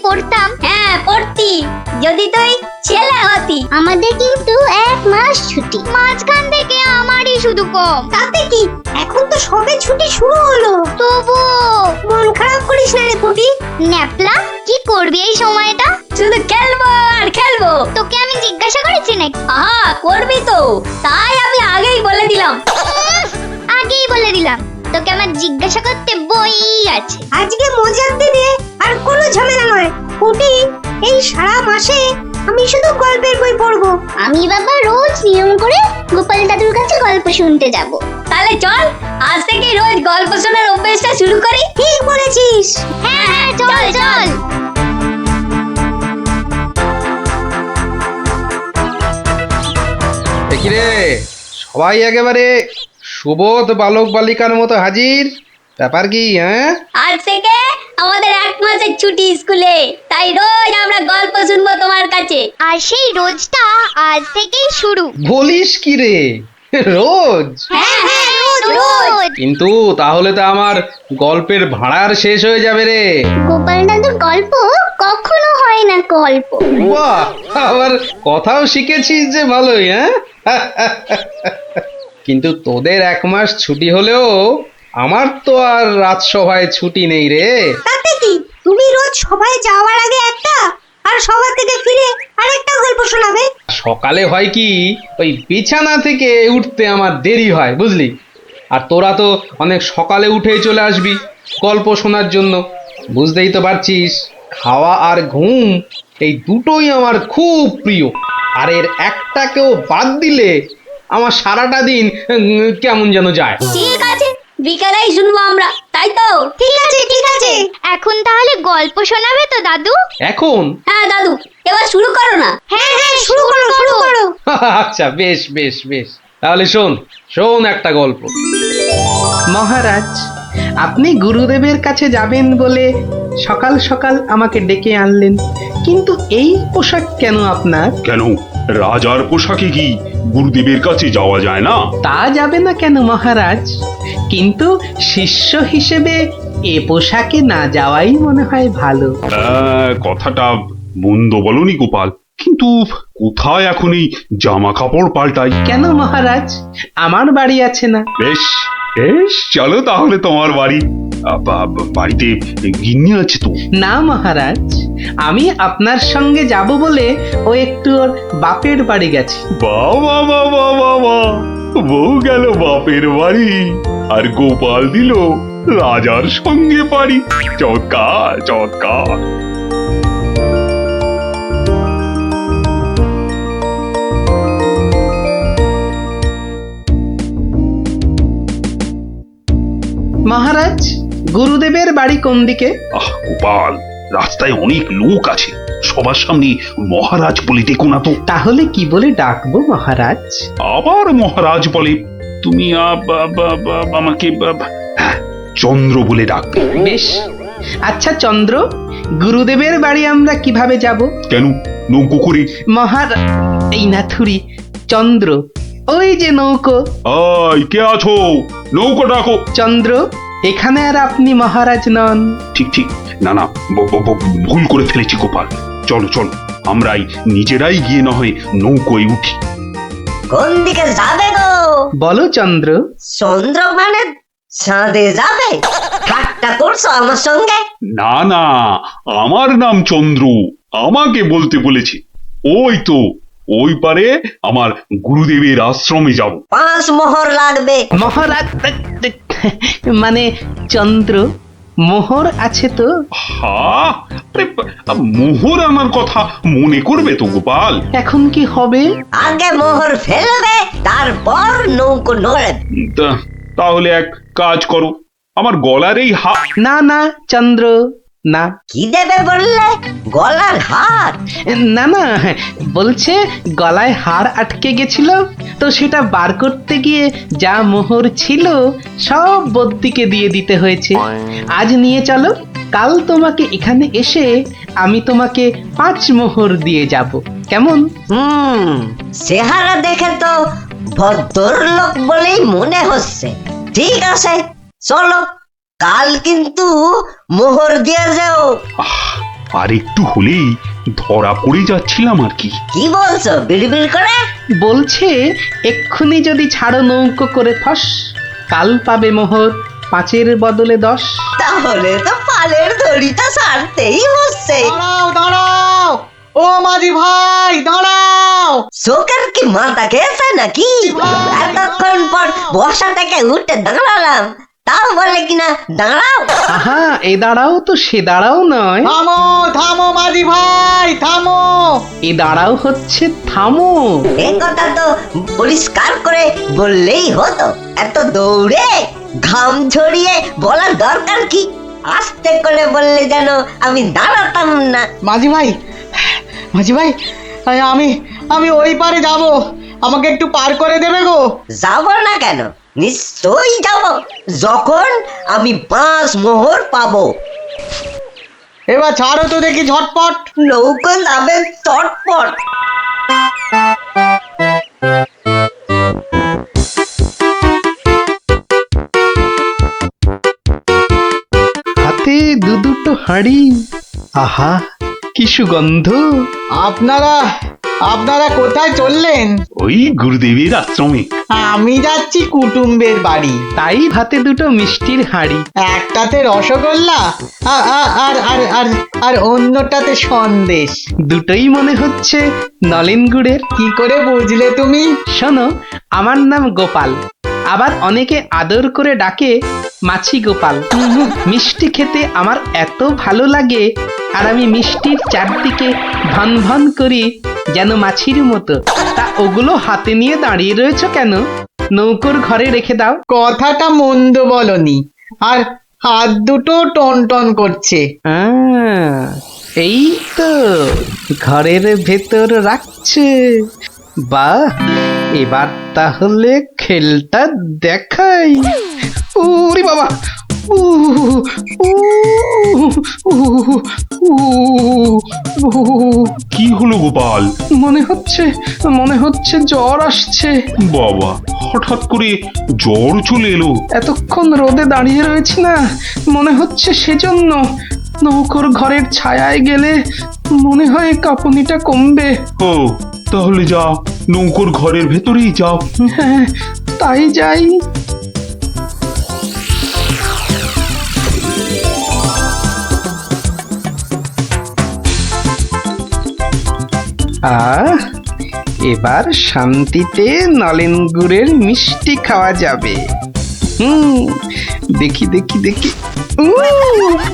পড়তাম? হ্যাঁ পড়তি, যদি তুই ছেলে হতি। আমাদের কিন্তু 1 মাস ছুটি, মাঝখান থেকে আমারই শুধু কম। তাতে কি, এখন তো সবে ছুটি শুরু হলো। তবু মন খারাপ করিস না রে পুটি। ন্যাপলা, কি করবি এই সময়টা? শুধু খেলবো আর খেলবো। তোকে আমি জিজ্ঞাসা করেছি নাকি? আহা, করবি তো, তাই আমি আগেই বলে দিলাম। আগেই বলে দিলাম, তোকে আমার জিজ্ঞাসা করতে বই আছে। আজকে মজার দিনে আর কোনো ঝামেলা নয় পুটি। এই সারা মাসে আমি শুধু গল্পের বই পড়বো। আমি বাবা রোজ নিয়ম করে গোপাল দাদুর কাছে গল্প শুনতে যাব। তাহলে চল, আজ থেকে রোজ গল্প শোনার অভ্যাসটা শুরু করি। ঠিক বলেছিস। হ্যাঁ হ্যাঁ, চল চল। কিরে, সবাই একেবারে সুবোধ বালক বালিকার মতো হাজির। ব্যাপার কি? হ্যাঁ, আজ থেকে আমাদের 1 মাসের ছুটি স্কুলে, তাই রোজ আমরা গল্প শুনবো তোমার কাছে। আর সেই রোজটা আজ থেকেই শুরু। বলিস কি রে, রোজ? হ্যাঁ হ্যাঁ, রোজ রোজ। কিন্তু তাহলে তো আমার গল্পের ভাড়ার শেষ হয়ে যাবে রে। গোপাল দাদুর গল্প কখনো হয় না গল্প। বাহ, আবার কথাও শিখেছিস যে, ভালোই। হ্যাঁ, কিন্তু তোদের 1 মাস ছুটি হলেও আমার তো আর রাজসভায় ছুটি নেই রে। তাতে কি, তুমি রোজ সবাই যাওয়ার আগে একটা, আর সভা থেকে ফিরে আরেকটা গল্প শোনাবে। সকালে হয় কি, ওই বিছানা থেকে উঠতে আমার দেরি হয়, বুঝলি। আর তোরা তো অনেক সকালে উঠেই চলে আসবি গল্প শোনার জন্য। বুঝতেই তো পারছিস, খাওয়া আর ঘুম এই দুটোই আমার খুব প্রিয়। আর এর একটাকেও বাদ দিলে আমার সারাটা দিন কেমন যেন যায়। ঠিক আছে, বিকালেই শুনবো আমরা, তাই তো? ঠিক আছে ঠিক আছে। এখন তাহলে গল্প শোনাবে তো দাদু? এখন? হ্যাঁ দাদু, এবার শুরু করো না। হ্যাঁ হ্যাঁ, শুরু করো শুরু করো। আচ্ছা, বেশ বেশ বেশ, তাহলে শোন শোন একটা গল্প। মহারাজ, আপনি গুরুদেবের কাছে যাবেন বলে সকাল সকাল আমাকে ডেকে আনলেন, কিন্তু এই পোশাক কেন আপনার? কেন, রাজার পোশাকে কি গুরুদেবের কাছে যাওয়া যায় না? তা যাবে না কেন মহারাজ, কিন্তু শিষ্য হিসেবে এ পোশাকে না যাওয়াই মনে হয় ভালো। কথাটা মন্দ বলনি গোপাল, কিন্তু কোথায় এখন এই জামা কাপড় পাল্টাই? কেন মহারাজ, আমার বাড়ি আছে না? বেশ বেশ, চলো তাহলে তোমার বাড়ি। বাড়িতে গিন্নি আছে তো? না মহারাজ, আমি আপনার সঙ্গে যাব বলে ও একটু ওর বাপের বাড়ি গেছে। বাবা বাবা বাবা, বউ গেল বাপের বাড়ি আর গোপাল দিল রাজার সঙ্গে বাড়ি। চমৎকার চমৎকার। মহারাজ, গুরুদেবের বাড়ি কোন দিকে? গোপাল, রাস্তায় অনেক লোক আছে, সবার সামনে মহারাজ বলে ডেকো না তো। তাহলে কি বলে ডাকবো মহারাজ? আবার মহারাজ বলে? তুমি আমাকে হ্যাঁ, চন্দ্র বলে ডাকবে। বেশ, আচ্ছা চন্দ্র, গুরুদেবের বাড়ি আমরা কিভাবে যাব? কেন, নৌকো করে? এই নাথুরি, চন্দ্র, ওই যে নৌকো। কে আছো? নৌকো ডাকো। চন্দ্র, এখানে আর আপনি মহারাজ নন। ঠিক ঠিক, না না, ভুল করে ফেলেছি গোপাল। চলো চলো, আমরাই নিজেরাই গিয়ে না হয় নৌকোয় উঠি। কোন দিকে যাবে গো? বলো চন্দ্র। চন্দ্র মানে চাঁদে যাবে? ঠাট্টা করছো আমার সঙ্গে? না না, আমার নাম চন্দ্র, আমাকে বলতে বলেছে। ওই তো ওই পারে আমার গুরুদেবের আশ্রমে যাব। 5 মোহর লাগবে। মহারাজ মানে চন্দ্র, মোহর আছে তো? মোহর আনার কথা মনে করবে তো গোপাল। এখন কি হবে? আগে মোহর ফেলবে, তারপর নৌকো নড়বে। তাহলে এক কাজ করো, আমার গলার এই না না চন্দ্র, না। কি দেবে বললে? গলার হার? না না, বলছে গলায় হার আটকে গেছিল, তো সেটা বার করতে গিয়ে যা মোহর ছিল সব বদ্যিকে দিয়ে দিতে হয়েছে। আজ নিয়ে চলো, কাল তোমাকে এখানে এসে আমি তোমাকে 5 মোহর দিয়ে যাব, কেমন? চেহারা দেখে তো ভদ্রলোক বলেই মনে হচ্ছে। ঠিক আছে, চলো, কাল কিন্তু মোহর দিয়ে যাও। আর একটু হলেই ধরা পড়ে যাচ্ছিলাম আর কি। কি বলছো বিড়বিড় করে? বলছে এক্ষুনি যদি ছাড়ো নৌকো করে ফস, কাল পাবে মোহর 5-এর বদলে 10। তাহলে তো পালের দড়িটা ছাড়তেই হচ্ছে। দাঁড়াও দাঁড়াও, ও মাঝি ভাই দাঁড়াও। শোকের কি মাথা খেয়েছে নাকি? এতক্ষণ পর বসা থেকে উঠে দাঁড়ালাম, তাও বলে কিনা দাঁড়াও। আহা, এ দাঁড়াও তো সে দাঁড়াও নয়, থামো থামো মাঝি ভাই থামো। এ দাঁড়াও হচ্ছে থামো। এ কথা তো পরিষ্কার করে বললেই হতো, এত দৌড়ে ঘাম ঝরিয়ে বলার দরকার কি? আস্তে করে বললে যেন আমি দাঁড়াতাম না। মাঝি ভাই, মাঝি ভাই, আমি আমি ওই পারে যাব, আমাকে একটু পার করে দেবে গো? যাব না কেন, নিশ্চয়ই যাব, যখন আমি 5 মোহর পাবো। এবার ছাড়ো তো দেখি ঝটপট। নৌকো যাবে চটপট। হাতে দুটো হাঁড়ি, আহা কি সুগন্ধ। আপনারা আপনারা কোথায় চললেন? ওই গুরুদেবের আশ্রমে। আমি যাচ্ছি কুটুম্বের বাড়ি। তাই হাতে দুটো মিষ্টির হাঁড়ি। একটাতে রসগোল্লা আর আর আর আর আর অন্যটাতে সন্দেশ। দুটোই মনে হচ্ছে নলেন গুড়ের। কি করে বুঝলে তুমি? শোনো, আমার নাম গোপাল, আবার অনেকে আদর করে ডাকে মাছি গোপাল। মিষ্টি খেতে আমার এত ভালো লাগে, আর আমি মিষ্টির চারদিকে ভন ভন করি যেন মাছির মতো। তা ওগুলো হাতে নিয়ে দাঁড়িয়ে রয়েছো কেন? নৌকোর ঘরে রেখে দাও। কথাটা মন্দ বলনি, আর হাত দুটো টন টন করছে। এই তো ঘরের ভেতর রাখছে। বাহ, এবার তাহলে খেলটা দেখাই। ওরে বাবা, উ উ উ কি হলো গোপাল? মনে হচ্ছে জ্বর আসছে। বাবা, হঠাৎ করে জ্বর চলে এলো? এতক্ষণ রোদে দাঁড়িয়ে রয়েছি না, মনে হচ্ছে সেজন্য। নৌকোর ঘরের ছায়ায় গেলে মনে হয় কাঁপুনিটা কমবে। ও, তাহলে যাও, নৌকোর ঘরের ভেতরেই যাও। হ্যাঁ, তাই যাই। এবার শান্তিতে নলেন গুড়ের মিষ্টি খাওয়া যাবে। দেখি দেখি দেখি।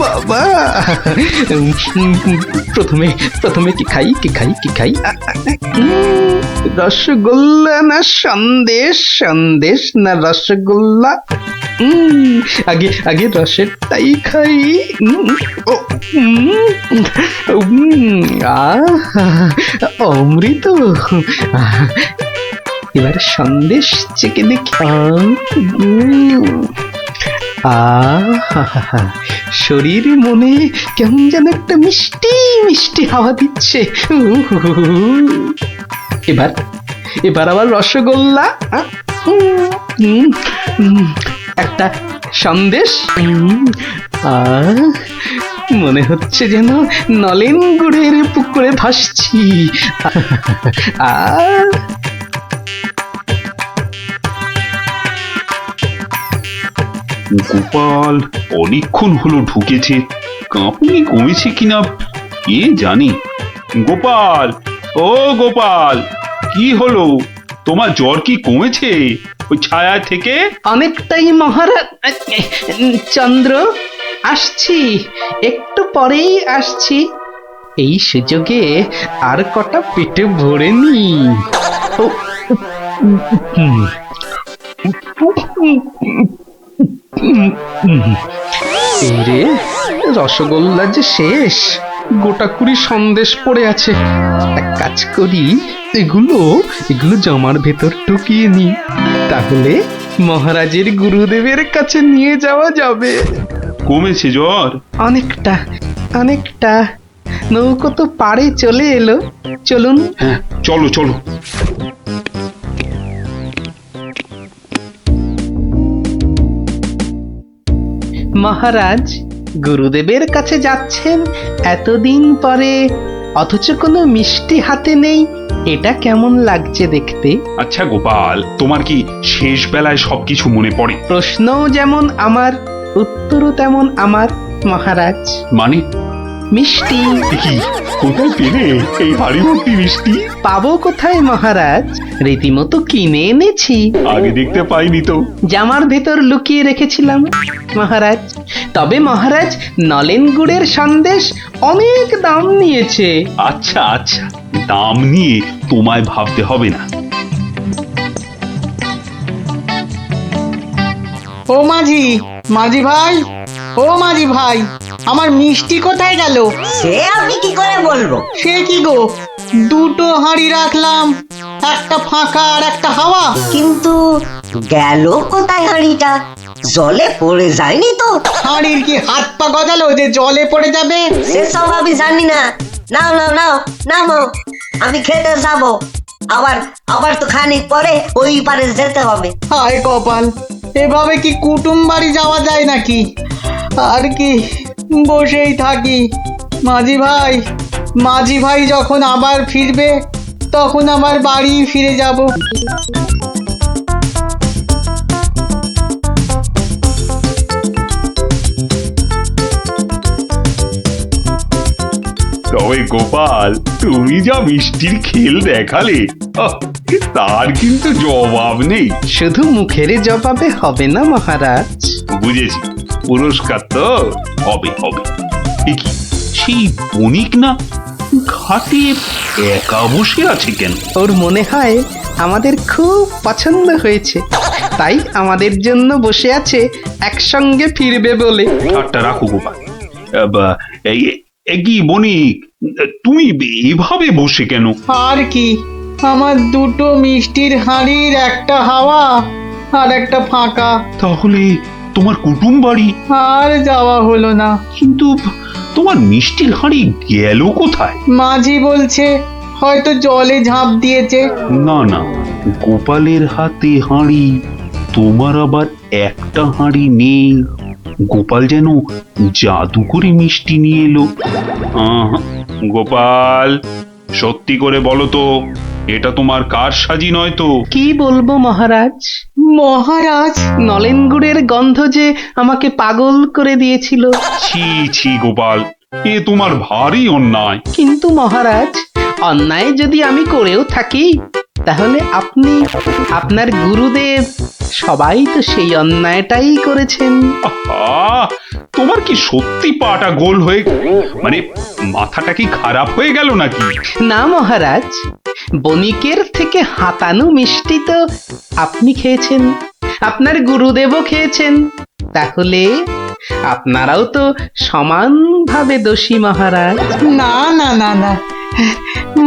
বাবা, প্রথমে কি খাই কি খাই কি খাই? রসগোল্লা না সন্দেশ? সন্দেশ না রসগোল্লা? আগে আগে রসেরটাই খাই। অমৃত। এবার সন্দেশ চেকে দেখি। শরীর মনে কেমন যেন একটা মিষ্টি মিষ্টি হাওয়া দিচ্ছে। এবার আবার রসগোল্লা, একটা সন্দেশ। মনে হচ্ছে যেন নলেন গুড়ের পুকুরে ভাসছি। গোপাল অনেকক্ষণ হলো ঢুকেছে, কাঁপুনি কমেছে কিনা কে জানে। গোপাল, ও গোপাল, কি হলো? তোমার জ্বর কি কমেছে ওই ছায়া থেকে? অনেকটাই মহারাজ। চন্দ্র, আসছি, একটু পরেই আসছি। এই সুযোগে আর কটা পেটে ভরে নি। রে, রসগোল্লা যে শেষ, গোটা কুড়ি সন্দেশ পড়ে আছে। এক কাজ করি, এগুলো জামার ভেতর ঢুকিয়ে নি, তাহলে মহারাজের গুরুদেবের কাছে নিয়ে যাওয়া যাবে। কমেছে জ্বর? অনেকটা অনেকটা। নৌকো তো পাড়ে চলে এলো, চলুন। হ্যাঁ, চলো চলো। মহারাজ, গুরুদেবের কাছে যাচ্ছেন এতদিন পরে, অথচ কোনো মিষ্টি হাতে নেই, এটা কেমন লাগছে দেখতে? আচ্ছা গোপাল, তোমার কি শেষ বেলায় সবকিছু মনে পড়ে? প্রশ্নও যেমন আমার, উত্তরও তেমন আমার মহারাজ। মানে মিষ্টি কি কোথায় পেলে এই হাড়ি ভর্তি মিষ্টি? পাবো কোথায় মহারাজ, রীতিমতো কিনে এনেছি। আগে দেখতে পাইনি তো। জামার ভেতর লুকিয়ে রেখেছিলাম মহারাজ। তবে মহারাজ, নলেন গুড়ের সন্দেশ অনেক দাম নিয়েছে। আচ্ছা আচ্ছা, দাম নিয়ে তোমায় ভাবতে হবে না। ও মাঝি, মাঝি ভাই, ও মাঝি ভাই, আমার মিষ্টি কোথায় গেল? সে আমি কি করে বলবো? সে কি গো, দুটো হাঁড়ি রাখলাম, একটা ফাঁকা আর একটা হাওয়া। কিন্তু গেল কোথায় হাঁড়িটা? জলে পড়ে যায়নি তো? হাঁড়ির কি হাত পা গজালো যে জলে পড়ে যাবে? সেসব আমি জানি না। নাও নাও নাও নামো, আমি খেতে যাব। আবার আবার তো খানিক পরে ওই পারে যেতে হবে। হায় কপাল, এভাবে কি কুটুম বাড়ি যাওয়া যায় নাকি? আর কি বসেই থাকি। মাঝি ভাই যখন আবার ফিরবে তখন আবার বাড়ি ফিরে যাব। তবে গোপাল, তুমি যা মিষ্টির খেল দেখালে, তার কিন্তু জবাব নেই। শুধু মুখের জবাবে হবে না মহারাজ। বুঝেছি, পুরস্কার তো হবে হবে। এ কি, সেই বণিক না ঘাটে একা বসে আছে কেন? ওর মনে হয় আমাদের খুব পছন্দ হয়েছে, তাই আমাদের জন্য বসে আছে, একসঙ্গে ফিরবে বলে। ঠাট্টা রাখো গোপাল। কি বণিক, তুমি এভাবে বসে কেন? আর কি, আমার দুটো মিষ্টির হাঁড়ির একটা হাওয়া আর একটা ফাঁকা। তাহলে তোমার কুটুম বাড়ি? আর যাওয়া হলো না। কিন্তু তোমার মিষ্টির হাঁড়ি গেল কোথায়? মাঝি বলছে হয়তো জলে ঝাঁপ দিয়েছে। না না, গোপালের হাতে হাঁড়ি, তোমার আবার একটা হাঁড়ি নেই। গোপাল যেন জাদু করে মিষ্টি নিয়ে এলো। গোপাল, সত্যি করে বলো তো, এটা তোমার কার সাজি নয় তো? কি বলবো মহারাজ? মহারাজ, নলেন গুড়ের গন্ধ যে আমাকে পাগল করে দিয়েছিল। ছি ছি গোপাল, এ তোমার ভারী অন্যায়। কিন্তু মহারাজ, অন্যায় যদি আমি করেও থাকি, তাহলে আপনি, আপনার গুরুদেব, সবাই তো সেই অন্যায়টাই করেছেন। আহা, তোমার কি সত্যি পাটা গোল হয়ে, মানে মাথাটা কি খারাপ হয়ে গেল নাকি? না মহারাজ, বণিকের থেকে হাতানো মিষ্টি তো আপনি খেয়েছেন, আপনার গুরুদেবও খেয়েছেন, তাহলে আপনারাও তো সমানভাবে দোষী মহারাজ। না না না না,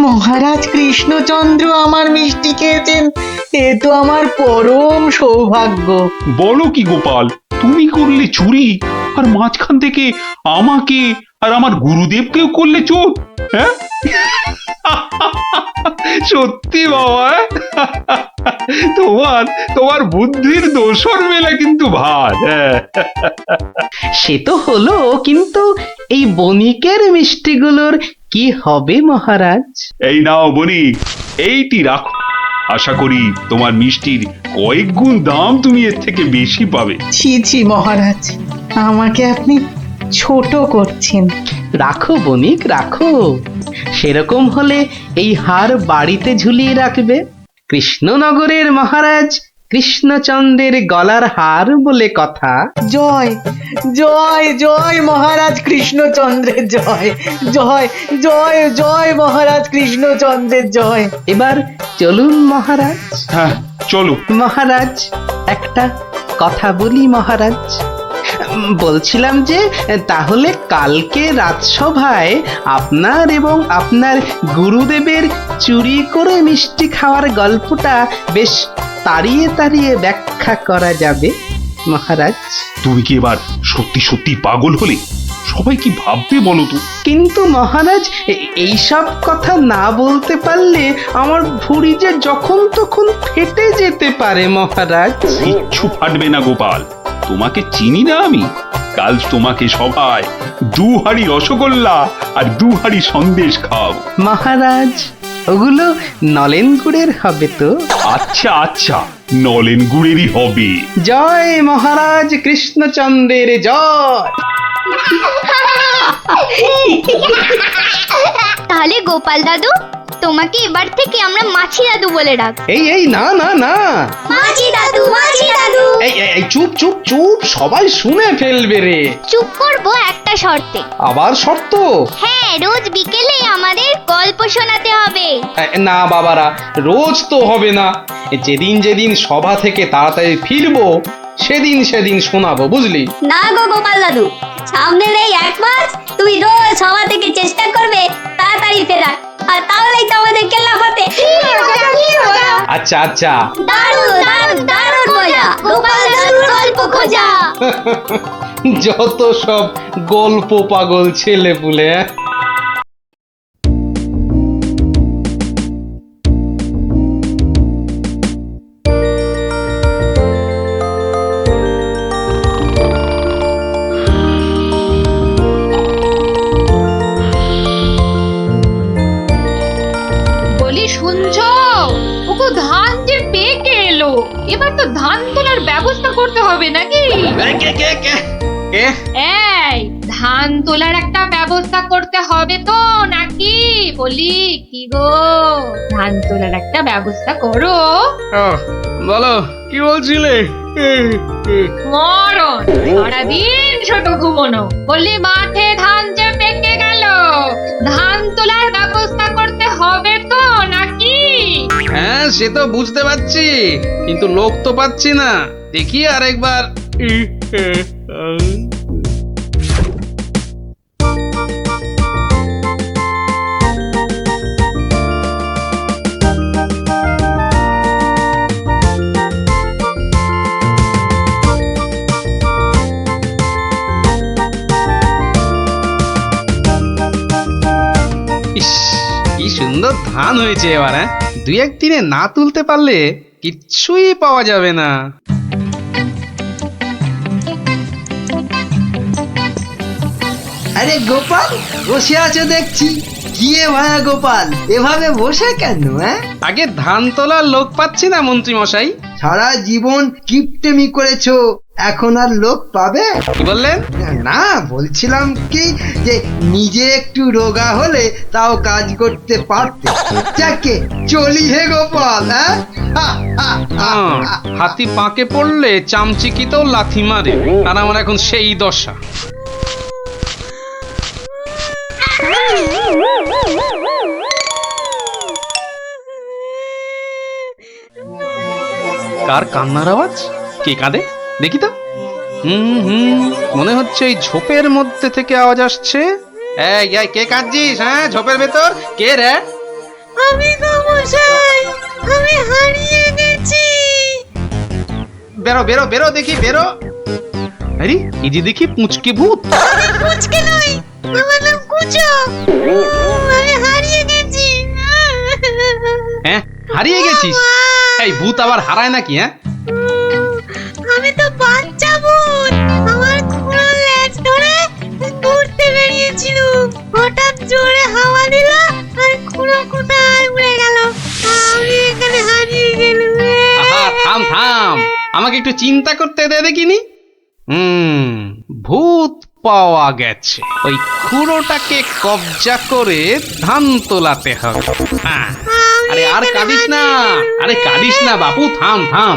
মহারাজ কৃষ্ণচন্দ্র আমার মিষ্টি খেয়েছেন, এ তো আমার পরম সৌভাগ্য। বলো কি গোপাল, তুমি করলে চুরি, আর মাঝখান থেকে আমাকে আর আমার গুরুদেবকেও করলে চোর? হ্যাঁ? সত্যি বাবা, তোমার তোমার বুদ্ধির দোসর মেলা কিন্তু ভার। সে তো হলো, কিন্তু এই বণিকের মিষ্টিগুলোর কি হবে মহারাজ? এই নাও বণিক, এইটি রাখো। আশা করি তোমার মিষ্টির কয়েক গুণ দাম তুমি এর থেকে বেশি পাবে। ছি ছি মহারাজ, আমাকে আপনি ছোট করছেন। রাখো বণিক, রাখো। সেরকম হলে এই হার বাড়িতে ঝুলিয়ে রাখবে। কৃষ্ণনগরের মহারাজ কৃষ্ণচন্দ্রের গলার হার বলে কথা। জয় জয় জয় মহারাজ কৃষ্ণচন্দ্রের জয়, জয় জয় জয় মহারাজ কৃষ্ণচন্দ্রের জয়। এবার চলুন মহারাজ। হ্যাঁ চলো। মহারাজ, একটা কথা বলি মহারাজ। বলছিলাম যে, তাহলে কালকে রাজসভায় আপনার এবং আপনার গুরুদেবের চুরি করে মিষ্টি খাওয়ার গল্পটা বেশ তাড়িয়ে তাড়িয়ে ব্যাখ্যা করা যাবে মহারাজ। তুমি কি এবার সত্যি সত্যি পাগল হলে? সবাই কি ভাববে বলো তো? কিন্তু মহারাজ, এইসব কথা না বলতে পারলে আমার ভুঁড়ি যে যখন তখন ফেটে যেতে পারে মহারাজ। কিচ্ছু ফাটবে না গোপাল, তোমাকে চিনি না আমি? কাল তোমাকে সবাই 2 হাঁড়ি রসগোল্লা আর 2 হাঁড়ি সন্দেশ খাও। মহারাজ, ওগুলো নলেন গুড়ের হবে তো? আচ্ছা আচ্ছা, নলেন গুড়েরই হবে। জয় মহারাজ কৃষ্ণচন্দ্রের জয়। তাহলে গোপাল দাদু, তোমাকে এবার থেকে আমরা মাছি দাদু বলে ডাক। এই না না না, মাছি দাদু, মাছি দাদু। এই চুপ চুপ চুপ, সবাই শুনে ফেলবে রে। চুপ করবো একটা শর্তে। আবার শর্ত? হ্যাঁ, রোজ বিকেলে আমাদের গল্প শোনাতে হবে। না বাবারা, রোজ তো হবে না। যেদিন যেদিন সভা থেকে তাড়াতাড়ি ফিরবো সেদিন সেদিন শোনাবো, বুঝলি? না গো গোপাল দাদু, সামনের এই 1 মাস তুমি রোজ সভা থেকে চেষ্টা করবে তাড়াতাড়ি ফেরার, আর তাহলেই তো আমাদের কেল্লাফতে। আচ্ছা আচ্ছা, দারুণ দারুণ দারুণ মজা, গোপাল দাদুর গল্প খোঁজা। যত সব গল্প পাগল ছেলে পুলে। বলি শুনছো, ওগো ধান যে পেকে এলো, এবার তো ধান তোলার ব্যবস্থা করতে হবে নাকি? এই ধান তোলার একটা ব্যবস্থা করতে হবে তো নাকি? বলি কি গো, ধান তোলার একটা ব্যবস্থা করো। বলো, কি বলছিলে? মরণ, সারাদিন ছোট ঘুমোনো। বলি মাঠে ধান যে পেকে গেল, ধান তোলার ব্যবস্থা করতে হবে তো নাকি? হ্যাঁ, সে তো বুঝতে পারছি, কিন্তু লোক তো পাচ্ছি না। দেখি আরেকবার। ইস, কি সুন্দর ধান হয়েছে এবার। 2-1 দিনে না তুলতে পারলে কিচ্ছুই পাওয়া যাবে না। আরে গোপাল, বসে আছো দেখছি। কি এ ভায়া গোপাল, এভাবে বসে কেন? আগে ধান তোলার লোক পাচ্ছি না মন্ত্রী মশাই। সারা জীবন কিপটেমি করেছো, এখন আর লোক পাবে? কি বললেন? না, বলছিলাম কি যে নিজে একটু রোগা হলে তাও কাজ করতে পারতে। যাকে চলি হে গোপাল। হাতি পাকে পড়লে চামচিকিতেও লাথি মারে, আর আমার এখন সেই দশা। কার কান্নার আওয়াজ? কে কাঁদে দেখি তো। মনে হচ্ছে এই ঝোপের মধ্যে থেকে আওয়াজ আসছে। এই কে কাঁদছিস? হ্যাঁ, ঝোপের ভেতর কে রে? আমি গো মশাই, আমি হারিয়ে গেছি। বেরো বেরো বেরো দেখি, বেরো। আরে এই যে দেখি পুঁচকে ভূত। কুচকে নই, আমার নাম কুচো। আমি হারিয়ে গেছি। হ্যাঁ, হারিয়ে গেছিস? এই ভূত আবার হারায় নাকি? হ্যাঁ, আমি তো বাচ্চা ভূত। আমার খুঁড়ো লেজ ধরে ঘুরতে বেরিয়েছিল, হঠাৎ জোরে হাওয়া দিল আর খুঁড়ো কোথায় উড়ে গেল, আমি এখানে হারিয়ে গেলাম। আহা, থাম থাম, আমাকে একটু চিন্তা করতে দে দেখিনি। ভূত পাওয়া গেছে। ওই খুঁড়োটাকে কবজা করে ধান তোলাতে হবে। হ্যাঁ, আরে আর কাঁদিস না, আরে কাঁদিস না বাপু, থাম থাম।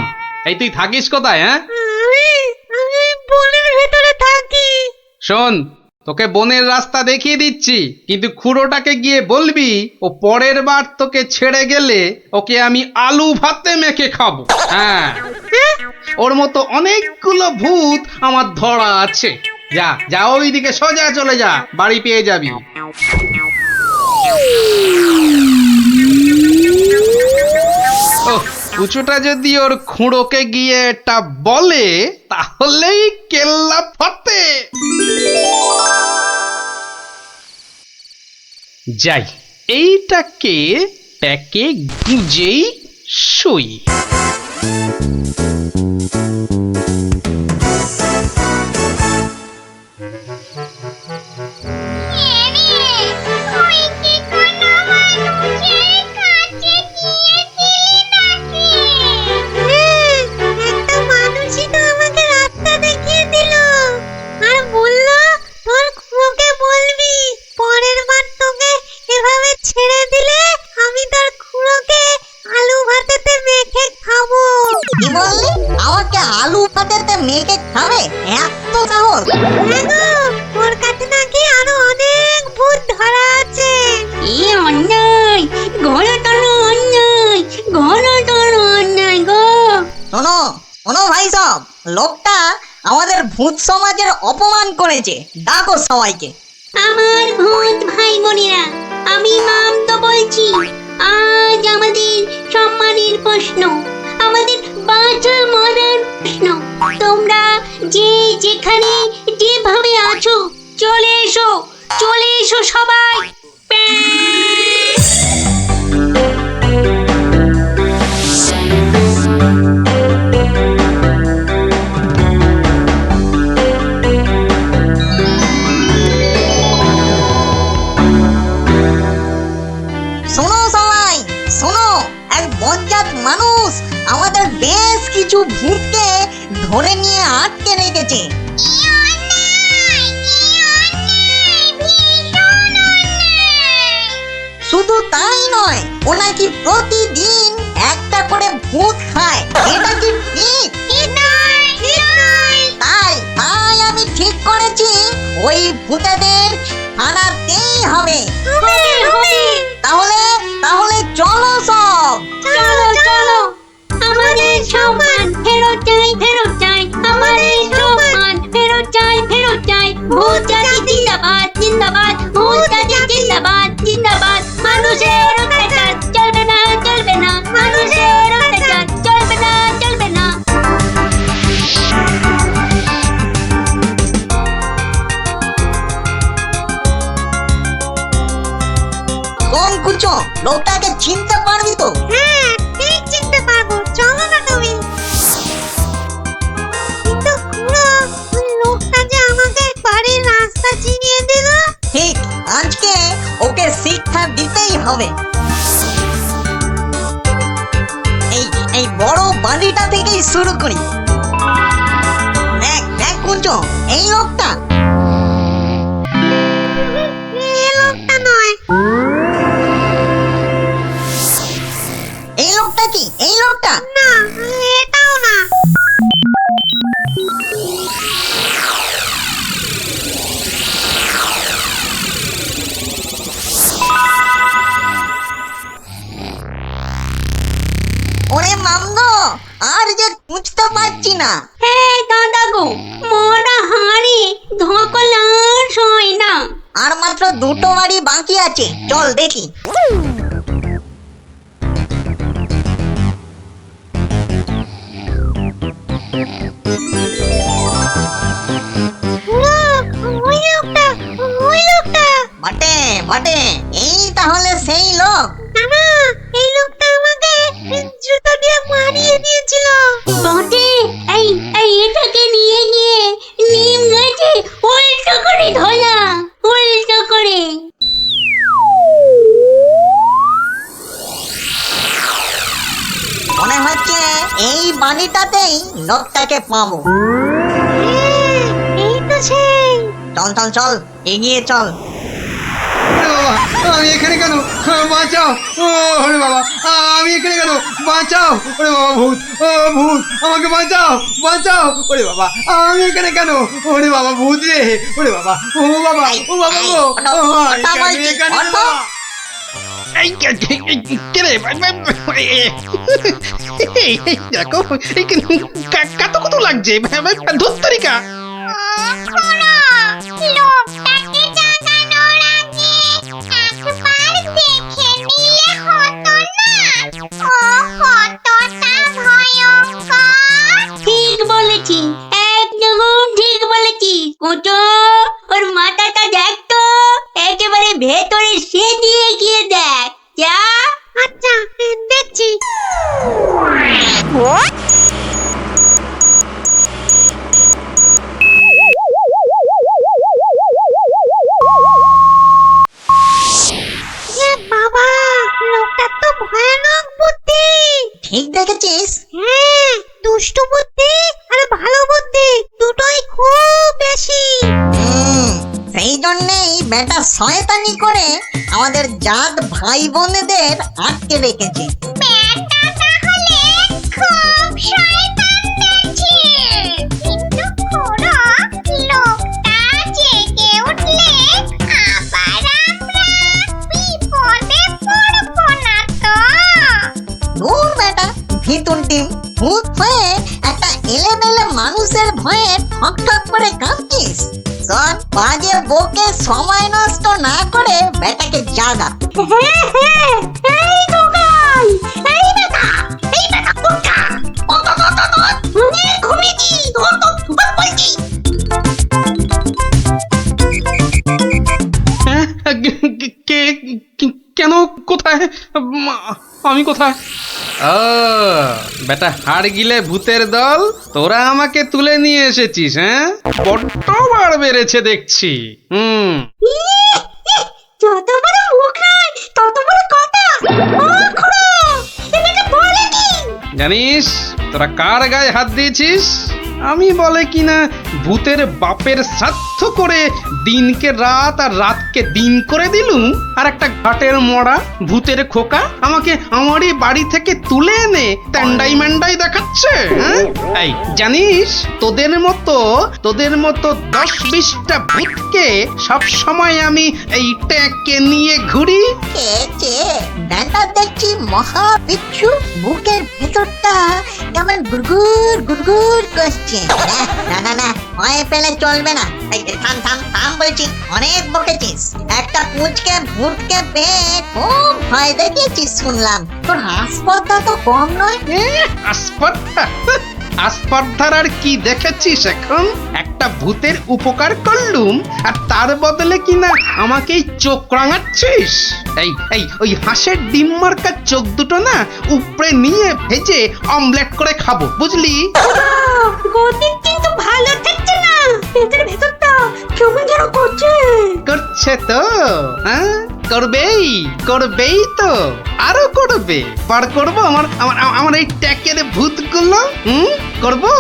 এই তুই থাকিস কোথায়? হ্যাঁ, আমি বনের ভেতরে থাকি। শোন, তোকে বনের রাস্তা দেখিয়ে দিচ্ছি, কিন্তু খুঁড়োটাকে গিয়ে বলবি ও পরের বার তোকে ছেড়ে গেলে ওকে আমি আলু ভাতে মেখে খাবো। হ্যাঁ, ওর মতো অনেকগুলো ভূত আমার ধরা আছে। যা যা, ওইদিকে সোজা চলে যা, বাড়ি পেয়ে যাবি। ও, কুচুটা যদি ওর খুঁড়োকে গিয়ে এটা বলে তাহলেই কেল্লা ফতে। যাই, এইটাকে প্যাকে গুঁজেই সই। তুই কি কোনো মানুষের কাছে গিয়েছিলি নাকি? একটা মানুষই তো আমাকে রাস্তা দেখিয়ে দিল আর বলল তোর খুঁড়োকে বলবি পরের বার তোকে এভাবে ছেড়ে দিলে আমি তোর খুঁড়োকে আলু ভাতেতে মেখে খাবো। কি বললি? আমাকে আলু ভাতেতে মেখে খাবে? এত সাহস? হ্যাঁ গো, ওর কাছে নাকি আরো অনেক ভূত ধরা আছে। এই অন্যায়, ঘোরতর অন্যায়, ঘোরতর অন্যায় গো। শোনো শোনো ভাই সব, লোকটা আমাদের ভূত সমাজের অপমান করেছে, ডাকো সবাইকে। আমার ভূত ভাই বোনেরা, আমি নাম তো বলছি। আজ আমাদের সম্মানের প্রশ্ন, আমাদের বাঁচা মরার প্রশ্ন। তোমরা যে যেখানে যেভাবে আছো চলে এসো, চলে এসো সবাই। শোনো সবাই শোনো, এক বজ্জাত মানুষ আমাদের বেশ কিছু ভূতকে ধরে নিয়ে আটকে রেখেছে। শুধু তাই নয়, ও নাকি প্রতিদিন একটা করে ভূত খায়। এটা কি ঠিক? তাই তাই আমি ঠিক করেছি ওই ভূতেদের আনাতেই হবে। তাহলে তাহলে চলো সব। চলো চলো, আমাদের সম্মান ফেরত চাই, ফেরত চাই, আমাদের সম্মান ফেরত চাই, ফেরত চাই। ভূত জাতি জিন্দাবাদ, জিন্দাবাদ, ভূত জাতি জিন্দাবাদ, জিন্দাবাদ। মানুষের অত্যাচার চলবে না, চলবে না, মানুষের অত্যাচার চলবে না, চলবে না। কোন কুচো, লোকটাকে চিনতে পারবি তো? হ্যাঁ, ঠিক চিনতে পারবো, চলো না তুমি। কিন্তু খুড়ো, ওই লোকটা যে আমাকে বাড়ির রাস্তা চিনিয়ে দিল। ঠিক, আজকে ওকে শিক্ষা দিতেই হবে। এই এই বড় বাড়িটা থেকেই শুরু করি। দেখ দেখ কুচো, এই লোকটা। এ লোকটা নয়। এই লোকটা কি? এই লোকটা? না, এটাও না। ওরে মামদো, আর যে খুঁজতে পারছি না। হ্যাঁ দাদা গো, মরা হাড়ে ধকল আর সয় না। আর মাত্র দুটো বাড়ি বাকি আছে, চল দেখি। খুড়ো, ওই লোকটা, ওই লোকটা। বটে বটে, এই তাহলে সেই লোক। না, এই লোকটা আমাকে জুতো দিয়ে মারিয়ে দিয়েছিল। বটে, এই এই এটাকে নিয়ে গিয়ে নিম গাছে উল্টো করে ধরা, উল্টো করে। মনে হচ্ছে এই বাড়িটাতেই লোকটাকে পাবো। হ্যাঁ, এই তো সেই। চল চল চল, এগিয়ে চল। ওরে বাবা, আমি এখানে কেন? বাঁচাও! ওরে বাবা, আমি এখানে কেন? বাঁচাও! ওরে বাবা, ভূত! ও ভূত, আমাকে বাঁচাও, বাঁচাও! ওরে বাবা, আমি এখানে কেন? ওরে বাবা, ভূত রে! ওরে বাবা, ও বাবা, ও বাবা গো! এখানে বাবা! দেখো কত কত লাগছে ধুত্তরিকা। লোকটাকে জাগানোর আগে একবার দেখে নিলে হতো না? ও কতটা ভয়ঙ্কর! ঠিক বলেছি, একদম ঠিক বলেছি। কুটো, ওর মাথাটা দেখ তো, একেবারে ভেতরে সেদিয়ে গিয়ে দেখ। যা। আচ্ছা, দেখছি। হ্যাঁ, দুষ্টু বুদ্ধি আর ভালো বুদ্ধি দুটোই খুব বেশি। সেই জন্যেই বেটা শয়তানি করে আমাদের জাত ভাই বোনেদের আটকে রেখেছে। ব্যাটা তাহলে খুব শয়তান দেখছি। কিন্তু খুড়ো, লোকটা জেগে উঠলে আবার আমরা বিপদে পড়বো না তো? দূর বেটা ভিতুন টিম, ভূত হয়ে একটা এলেমেলে মানুষের ভয়ে ঠক ঠক করে কাঁদছিস। শোন, বাজে বকে সময় নষ্ট না করে বেটাকে জাগা। হ্যাঁ হ্যাঁ, এই দোকান, এই বেটা, এই বেটা কোথা? ঘুমিয়েছি, বলছি। হ্যাঁ, কেন, কোথায়, আমি কোথায়? ও বেটা, হাড় গিলে ভূতের দল, তোরা আমাকে তুলে নিয়ে এসেছিস? হ্যাঁ, বড্ড বাড় বেড়েছে দেখছি। যত বড় মুখ নয় তত বড় কথা। ও খুড়ো, এটাকে বলে কি? জানিস তোরা কার গায়ে হাত দিয়েছিস? আমি বলে কিনা ভূতের বাপের শ্রাদ্ধ করে দিনকে রাত আর রাতকে দিন করে দিলুম, আর একটা ঘাটের মরা ভূতের খোকা আমাকে আমারই বাড়ি থেকে তুলে এনে ট্যান্ডাই ম্যান্ডাই দেখাচ্ছে। হ্যাঁ? এই জানিস তোদের মতো 10-20টা ভূতকে সব সময় আমি এই ট্যাঁকে নিয়ে ঘুরি। বেটা দেখছি মহা বিচ্ছু, বুকের ভেতরটা কেমন গুড়গুড় গুড়গুড় করছে। না না না, ভয় পেলে চলবে না। থাম থাম থাম বলছি, অনেক বকেছিস। একটা পুঁচকে ভূতকে পেয়ে খুব ভয় দেখিয়েছিস শুনলাম। তোর হাসপাতাল তো কম নয়। আসপর্ধার আর কি দেখেছিস এখন? একটা ভূতের উপকার করলুম আর তার বদলে কিনা আমাকেই চোখ রাঙাচ্ছিস। এই ওই হাঁসের ডিম মার্কা চোখ দুটো না উপরে নিয়ে ভেজে অমলেট করে খাবো, বুঝলি? গতি কিন্তু ভালো থাকছে না, পেটের ভেতরটা কেমন যেন করছে তো, হ্যাঁ করবেই তো, আরো করবে। বার করবো আমার এই ট্যাকের ভূতগুলো। করবো।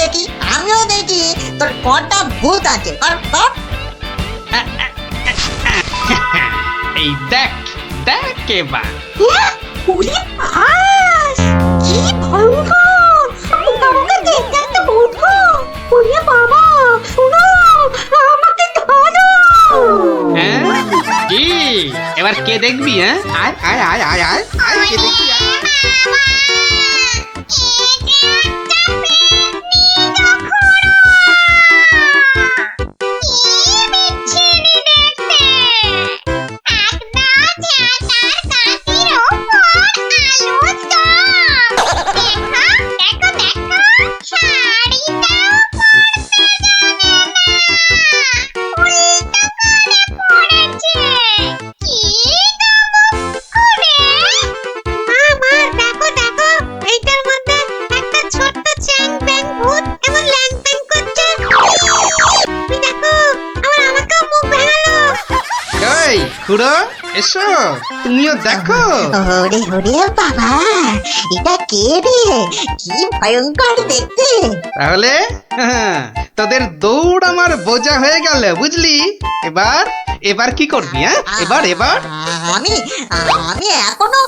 দেখি, আমিও দেখি তোর কটা ভূত আছে। এই দেখ এবার। ওরে বাস, কি ভয়ঙ্কর! আমাকে দেখতে একটা ভূত গো! ওরে বাবা, শোনো, আমাকে ধরো! হ্যাঁ, কি এবার কে দেখবি? হ্যাঁ, আয় কে দেখবি? খুড়ো, এসো, তুমিও দেখো। ওরে ওরে বাবা, এটা কে রে? কি ভয়ঙ্কর দেখতে। তাহলে তোদের দৌড় আমার বোঝা হয়ে গেল, বুঝলি? এবার কি করবি? হ্যাঁ, এবার আমি এখনো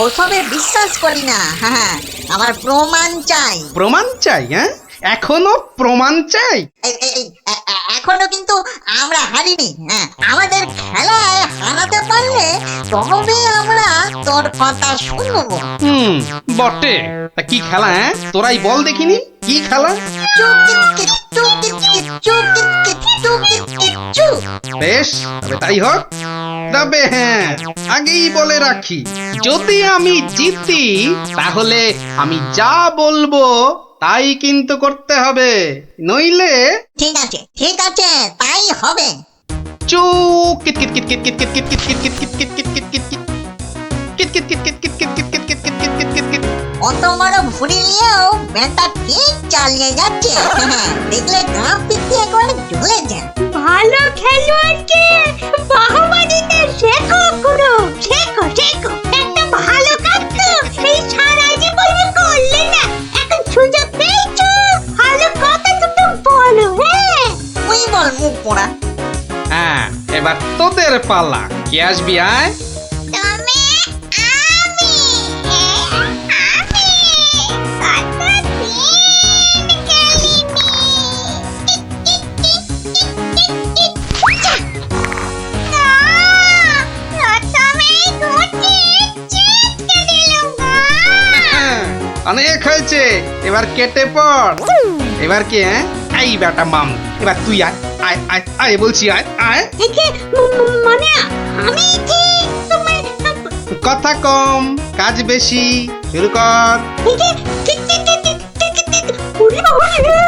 ওসবে বিশ্বাস করি না। হ্যাঁ, আমার প্রমাণ চাই। প্রমাণ চাই? হ্যাঁ, এখনো প্রমাণ চাই? এখনো কিন্তু আমরা হারিনি। হ্যাঁ, আমাদের খেলায় হারাতে পারলে তবে আমরা তোর কথা শুনবো। বটে। তা কি খেলা? হ্যাঁ, তোরাই বল দেখিনি, কি খেলা? বেশ, তবে তাই হোক। তবে হ্যাঁ, আগেই বলে রাখি, যদি আমি জিতি তাহলে আমি যা বলবো তাই কিন্তু করতে হবে, নইলে। ঠিক আছে, তাই হবে। চুপ। অত বড় ভুড়ি নিয়েও বেটা ঠিক চালিয়ে যাচ্ছে। দেখলে গা পিছিয়ে করে ঝুলে যায়। ভালো খেলোয়াড়কে বাহবা দিতে শেখো খুড়ো, শেখো। একটা ভালো কাজ তো পালা, কে আসবি আয়? তুমি আমি কতদিন খেলিনি। প্রথমেই ঘুরতে ছিটকে দিলুম গো। অনেক হয়েছে, এবার কেটে পড়। এবার কি হ্যাঁ? এই বেটা মাম, এবার তুই আয় আয় আয় আয় বলছি, আয় আয়। একে মানে আমি কি তোমার কথা কম, কাজ বেশি, শুরু কর। একে ওরে বাবা রে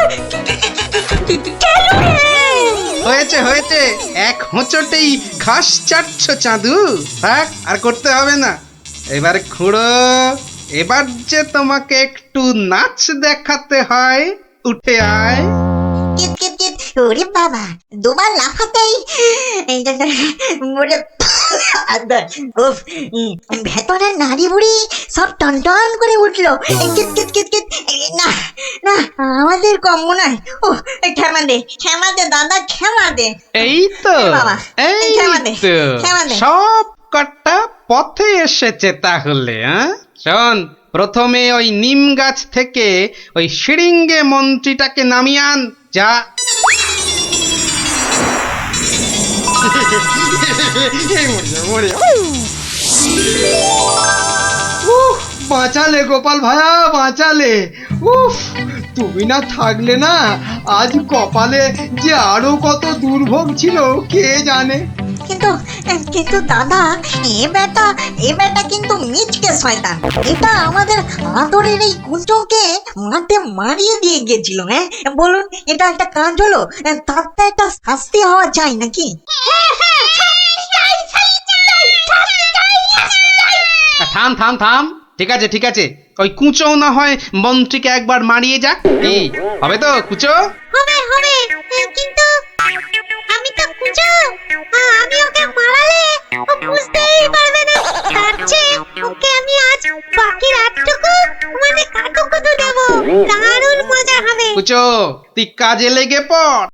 হয়েছে হয়েছে, এক হোঁচটেই ঘাস চাটছ চাঁদু। থাক, আর করতে হবে না। এবার খুঁড়ো, এবার যে তোমাকে একটু নাচ দেখাতে হয়, উঠে আয়। কিট কিট কিট ওরে বাবা দুবার লাফাতেই ওরে উফ, ভেতরের নাড়ি বুড়ি সব টনটন করে উঠলো। কিট কিট কিট কিট না না আমাদের কম মনে হয়। ও ক্ষমা দে দাদা, ক্ষমা দে। এই তো, এ বাবা, এই ক্ষমা দে, তো ক্ষমা দে। সব কটা পথে এসেছে তাহলে। হ্যাঁ শোন, প্রথমে ওই নিম গাছ থেকে ওই শিরিঙ্গে মন্ত্রীটাকে নামিয়ে আন, যা। বাঁচালে গোপাল ভায়া, বাঁচালে। উফ, তুমি না থাকলে না আজ কপালে যে আরো কত দুর্ভোগ ছিল কে জানে। কিন্তু কিন্তু দাদা এ বেটা কিন্তু মিচকে শয়তান। এটা আমাদের আদরের এই কুঞ্চকে মাঠে মারিয়ে দিয়ে গেছিল। হ্যাঁ বলুন, এটা একটা কাজ হলো? তার তো একটা শাস্তি হওয়া চাই নাকি? থাম থাম থাম, ঠিক আছে ঠিক আছে, ওই কুঁচো না হয় মন্ত্রীকে একবার মারিয়ে যাক। কি হবে তো কুঁচো? হবে হবে, কিন্তু আমি তো কুচো, আমি ওকে মারালে ও বুঝতেই পারবে না। তার চেয়ে ওকে আমি আজ বাকি রাতটুকু মানে কাটুকুটু দেবো, দারুণ মজা হবে। কুঁচো, তুই কাজে লেগে পড়।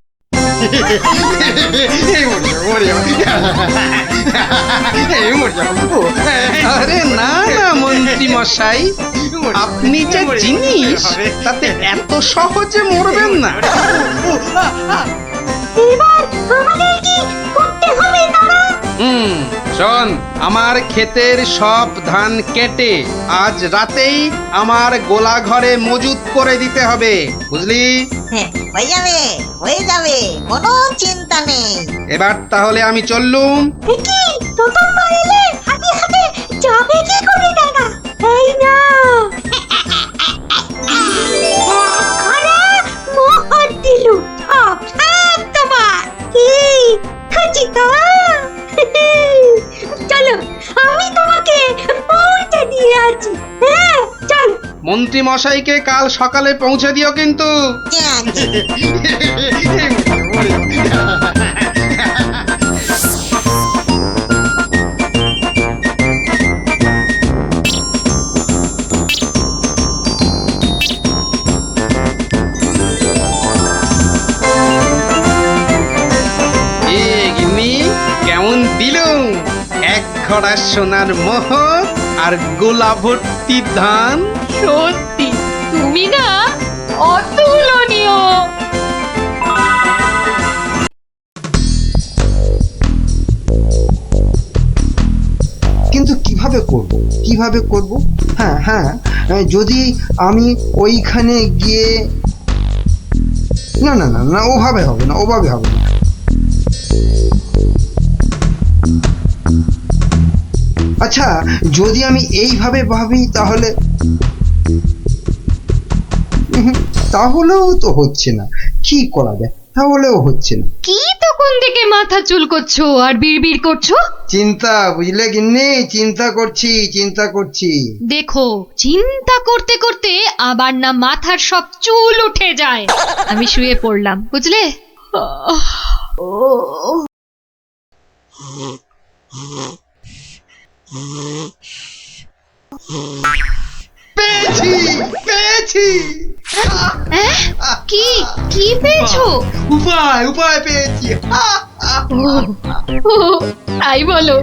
আরে না না মন্ত্রী মশাই, আপনি যে জিনিস তাতে এত সহজে মরবেন না। এবার আমাদের কি করতে হবে দাদা? শোন, আমার ক্ষেতের সব ধান কেটে আজ রাতেই আমার গোলা ঘরে মজুত করে দিতে হবে, বুঝলি? হ্যাঁ হয়ে যাবে কোনো চিন্তা নেই। এবার তাহলে আমি চললুম। কি প্রথম এলে হাতে হাতে যাবে কি করে দাদা? এই না ঘরে মোহর দিলু, সব সব তোমার। কি খুঁজি তো? চলো আমি তোমাকে পৌঁছে দিয়ে আছি। হ্যাঁ চল। মন্ত্রী মশাইকে কাল সকালে পৌঁছে দিও কিন্তু। কেমন দিলুম এক ঘড়া সোনার মোহর আর গোলা ভর্তি ধান। সত্যি তুমি না অতুলনীয়। কিন্তু কিভাবে করব? হ্যাঁ হ্যাঁ, যদি আমি ওইখানে গিয়ে না না না না ওভাবে হবে না। আচ্ছা, যদি আমি এইভাবে ভাবি তাহলে তাহলেও তো হচ্ছে না। কি করা যায়? তাহলেও হচ্ছে না। কি তখন থেকে মাথা চুলকোচ্ছো আর বিড়বিড় করছো? চিন্তা, বুঝলে গিন্নি, চিন্তা করছি। দেখো, চিন্তা করতে করতে আবার না মাথার সব চুল উঠে যায়। আমি শুয়ে পড়লাম, বুঝলে? পেয়েছি কি কি পেয়েছো? উপায় পেয়েছি। ও, তাই বলো।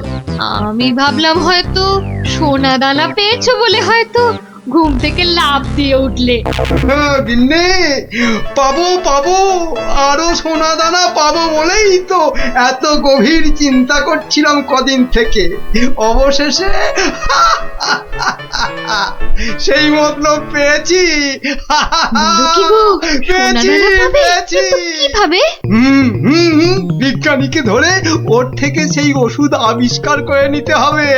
আমি ভাবলাম হয়তো সোনা দানা পেয়েছো বলে হয়তো ঘুম থেকে লাফ দিয়ে উঠলে। গিন্নি, পাবো আরো সোনা দানা পাবো বলেই তো এত গভীর চিন্তা করছিলাম কদিন থেকে। অবশেষে সেই মতলব পেয়েছি। বলো কি গো, সোনা দানা পাবে? কিন্তু কিভাবে? বিজ্ঞানীকে ধরে ওর থেকে সেই ওষুধ আবিষ্কার করে নিতে হবে,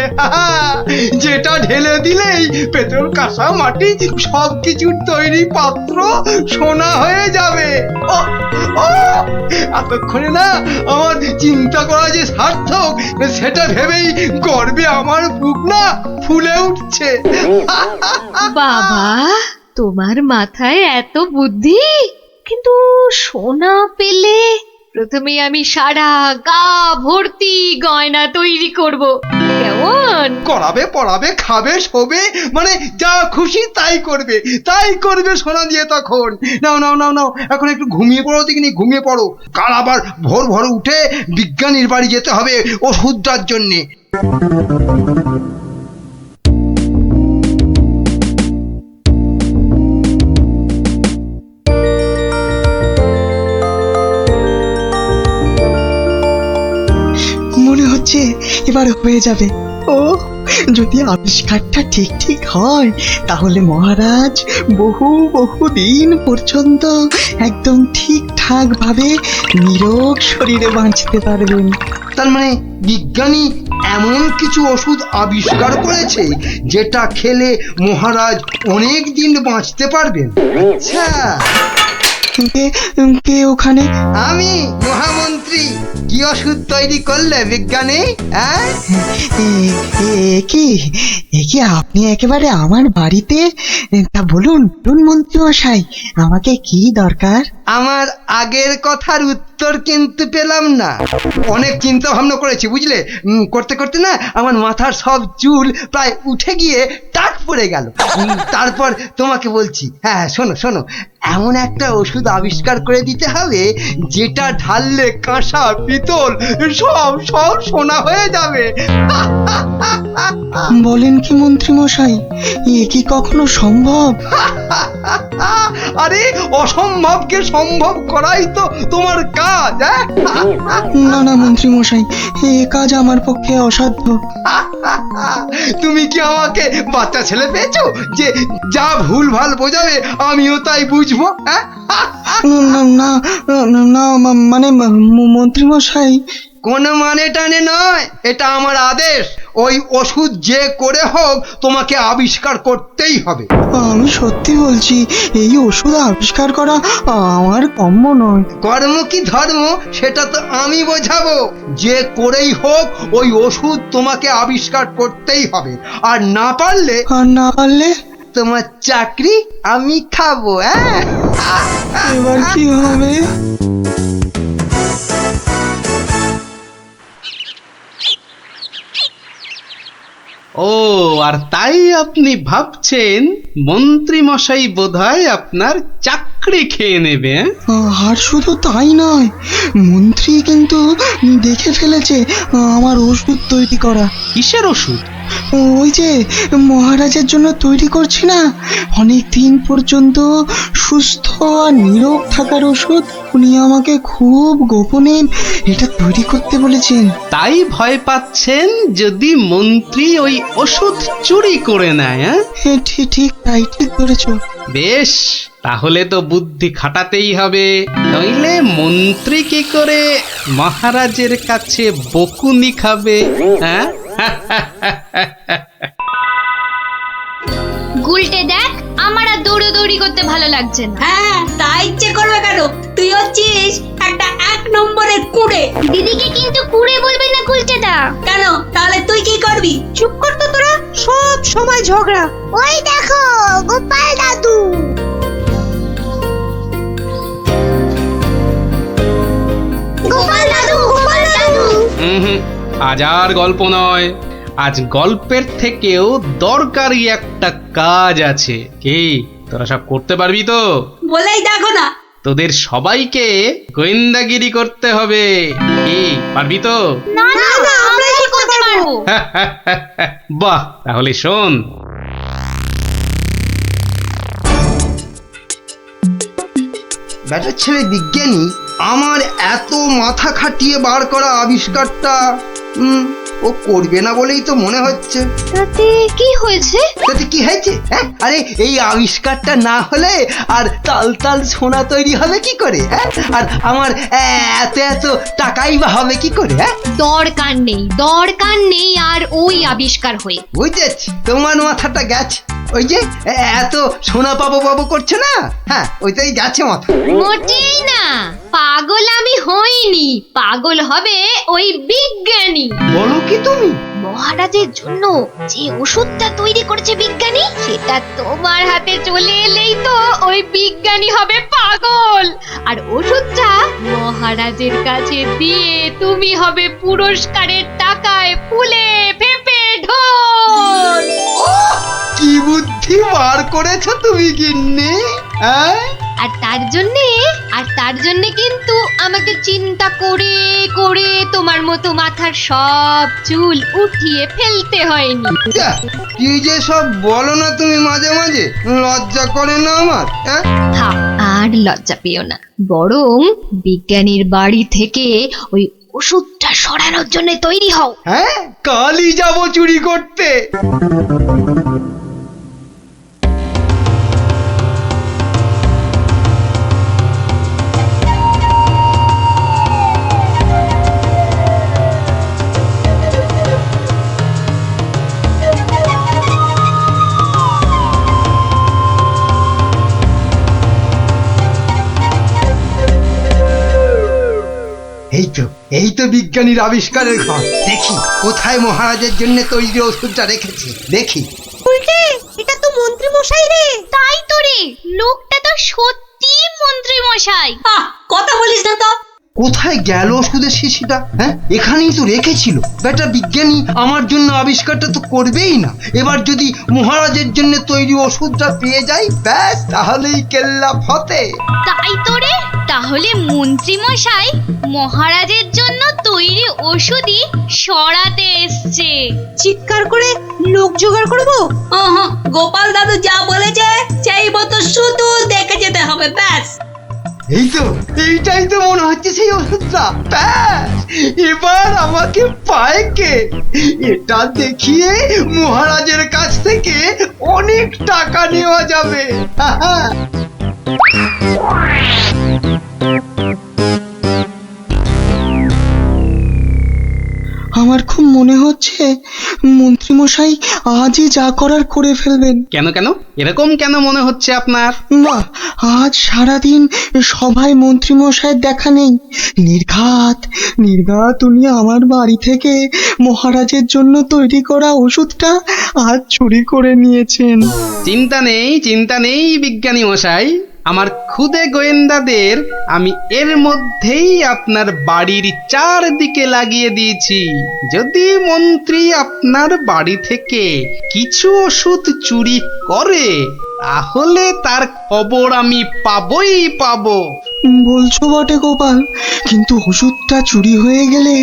যেটা ঢেলে দিলেই পেট্রোল কাঁসা মাটি সবকিছুর তৈরি পাত্র সোনা হয়ে যাবে। এতক্ষণে না আমার চিন্তা করা যে সার্থক সেটা ভেবেই গর্বে আমার বুক না ফুলে উঠছে। বাবা, তোমার মাথায় এত বুদ্ধি! কিন্তু সোনা পেলে প্রথমে আমি সারা গা ভর্তি গয়না তৈরি করব, কেমন? করাবে, পড়াবে, খাবে, শোবে, মানে যা খুশি তাই করবে সোনা দিয়ে। তখন নাও এখন একটু ঘুমিয়ে পড়ো, দেখিনি ঘুমিয়ে পড়ো। কাল আবার ভোর উঠে বিজ্ঞানীর বাড়ি যেতে হবে ওষুধটার জন্যে। মনে হচ্ছে এবার হয়ে যাবে। ও, যদি আবিষ্কারটা ঠিক হয় তাহলে মহারাজ বহু দিন পর্যন্ত একদম ঠিকঠাক ভাবে নিরোগ শরীরে বাঁচতে পারবেন। তার মানে বিজ্ঞানী এমন কিছু ওষুধ আবিষ্কার করেছে যেটা খেলে মহারাজ অনেক দিন বাঁচতে পারবেন। আচ্ছা, কে ওখানে? আমি মহামন্ত্রী। কি ওষুধ তৈরি করলে বিজ্ঞানী? কি আপনি একেবারে আমার বাড়িতে? তা বলুন মন্ত্রী মশাই, আমাকে কি দরকার? আমার আগের কথার উত্তর কিন্তু পেলাম না। অনেক চিন্তা ভাবনা করেছি বুঝলে, করতে না আমার মাথার সব চুল প্রায় উঠে গিয়ে টাক পড়ে গেল। তারপর তোমাকে বলছি, হ্যাঁ শোনো, এমন একটা ওষুধ আবিষ্কার করে দিতে হবে যেটা ঢাললে কাঁসা পিতল সব সোনা হয়ে যাবে। বলেন কি মন্ত্রী মশাই, এ কি কখনো সম্ভব? আরে অসম্ভবকে সম্ভব করাই তো তোমার কাজ। না মন্ত্রী মশাই, এ কাজ আমার পক্ষে অসাধ্য। তুমি কি আমাকে বাচ্চা ছেলে পেয়েছো যে যা ভুল ভাল বোঝাবে আমিও তাই বুঝবো? না মানে মন্ত্রী মশাই, কোনো মানে টানে নয়, এটা আমার আদেশ। ওই ওষুধ যে করে হোক তোমাকে আবিষ্কার করতেই হবে। আমি সত্যি বলছি, এই ওষুধ আবিষ্কার করা আমার কম্য নয়। কর্ম কি ধর্ম সেটা তো আমি বোঝাবো। যে করেই হোক ওই ওষুধ তোমাকে আবিষ্কার করতেই হবে। আর না পারলে তোমার চাকরি আমি খাবো। এবার কি হবে? ও, আর তাই আপনি ভাবছেন মন্ত্রী মশাই বোধহয় আপনার চাকরি খেয়ে নেবে? আর শুধু তাই নয়, মন্ত্রী কিন্তু দেখে ফেলেছে আমার ওষুধ তৈরি করা। কিসের ওষুধ? ওই যে মহারাজের জন্য তৈরি করছি না, অনেক দিন পর্যন্ত সুস্থ আর নীরব থাকার ওষুধ। উনি আমাকে খুব গোপনে এটা তৈরি করতে বলেছেন। তাই ভয় পাচ্ছেন যদি মন্ত্রী ওই ওষুধ চুরি করে নেয়? ঠিক তাই, ঠিক ধরেছ। বেশ, তাহলে তো বুদ্ধি খাটাতেই হবে, নইলে মন্ত্রী কি করে মহারাজের কাছে বকুনি খাবে? হ্যাঁ, গুলটে দেখ, আমার আর দৌড়ি করতে ভালো লাগছে না। হ্যাঁ, তাই ইচ্ছে করবে কেন? তুই হচ্ছিস একটা 1 নম্বরের কুড়ে। দিদিকে কিন্তু কুড়ে বলবি না গুলটেদা। কেন? তাহলে তুই কি করবি? চুপ কর তো তোরা, সব সময় ঝগড়া। ওই দেখো গোপাল দাদু। আজ আর গল্প নয়, আজ গল্পের থেকেও দরকারি একটা কাজ আছে। কি তোরা সব করতে পারবি তো? বলেই দেখো না। তোদের সবাইকে গোয়েন্দাগিরি করতে হবে। কি পারবি তো? না না আমরা কি করতে পারবো? বাহ, তাহলে শোন। ব্যাটার ছেলে বিজ্ঞানী আমার এত মাথা খাটিয়ে বার করা আবিষ্কারটা ও করবে না বলেই তো মনে হচ্ছে। তাতে কি হয়েছে? তাতে কি হয়েছে? হ্যাঁ, আরে এই আবিষ্কারটা না হলে আর তাল তাল সোনা তৈরি হবে কি করে? হ্যাঁ, আর আমার এত এত টাকাই বা হবে কি করে? হ্যাঁ, দরকার নেই আর ওই আবিষ্কার হয়ে। বুঝেছি, তোমার মাথাটা গেছে। ওই যে এত সোনা পাবো পাবো করছে না, হ্যাঁ ওইটাই গেছে মাথা। মোটেই না, পাগল আমি হইনি, পাগল হবে ওই বিজ্ঞানী। বলো কি তুমি? মহারাজের জন্য যে ওষুধটা তৈরি করেছে বিজ্ঞানী, সেটা তোমার হাতে চলে এলেই তো ওই বিজ্ঞানী হবে পাগল, আর ওষুধটা মহারাজের কাছে দিয়ে তুমি হবে পুরস্কারের টাকায় ফুলে ফেপে ঢোল। কি বুদ্ধি বার করেছো তুমি গিন্নি! আর তার জন্যে কিন্তু আমাকে চিন্তা করে করে তোমার মতো মাথার সব চুল উঠিয়ে ফেলতে হয়নি। কি যে সব বলো না তুমি মাঝে মাঝে, লজ্জা করে না আমার? থাক, আর লজ্জা পেও না, বরং বিজ্ঞানীর বাড়ি থেকে ওই ওষুধটা সরানোর জন্য তৈরি হও। হ্যাঁ, কালই যাবো চুরি করতে। এই তো বিজ্ঞানীর আবিষ্কারের ঘর। দেখি কোথায় মহারাজের জন্য তৈরি ওষুধটা রেখেছি, দেখি। উল্টে, এটা তো মন্ত্রী মশাই রে। তাই তো রে, লোকটা তো সত্যি মন্ত্রী মশাই। কথা বলিস না তো। কোথায় গেল ওষুধের শিশিটা? হ্যাঁ, এখানেই তো রেখেছিল। বেটা বিজ্ঞানী আমার জন্য আবিষ্কারটা তো করবেই না। এবার যদি মহারাজের জন্য তৈরি ওষুধটা পেয়ে যাই, ব্যাস তাহলেই কেল্লা ফতে। তাই তো রে, তাহলে মন্ত্রী মশাই মহারাজের জন্য তৈরি ওষুধই সরাতে এসছে। চিৎকার করে লোক জোগাড় করবো? গোপাল দাদু যা বলেছে সেই মতো শুধু দেখে যেতে হবে, ব্যাস। এই তো, এইটাই তো মনে হচ্ছে সেই ওষুধটা। ব্যাস, এবার আমাকে পায় কে? এটা দেখিয়ে মহারাজের কাছ থেকে অনেক টাকা নেওয়া যাবে। আমার খুব মনে হচ্ছে মন্ত্রীমশাই আজই যা করার করে ফেলবেন। কেন কেন এরকম কেন মনে হচ্ছে আপনার? মা, আজ সারাদিন সভায় মন্ত্রীমশাইয়ের দেখা নেই। নির্ঘাত উনি আমার বাড়ি থেকে মহারাজের জন্য তৈরি করা ওষুধটা আজ চুরি করে নিয়েছেন। চিন্তা নেই বিজ্ঞানী মশাই, আমার খুদে গোয়েন্দাদের আমি এর মধ্যেই আপনার বাড়ির চারদিকে লাগিয়ে দিয়েছি। যদি মন্ত্রী আপনার বাড়ি থেকে কিছু ওষুধ চুরি করে, তাহলে তার খবর আমি পাবই পাবো। বলছো বটে গোপাল, কিন্তু ওষুধটা চুরি হয়ে গেলে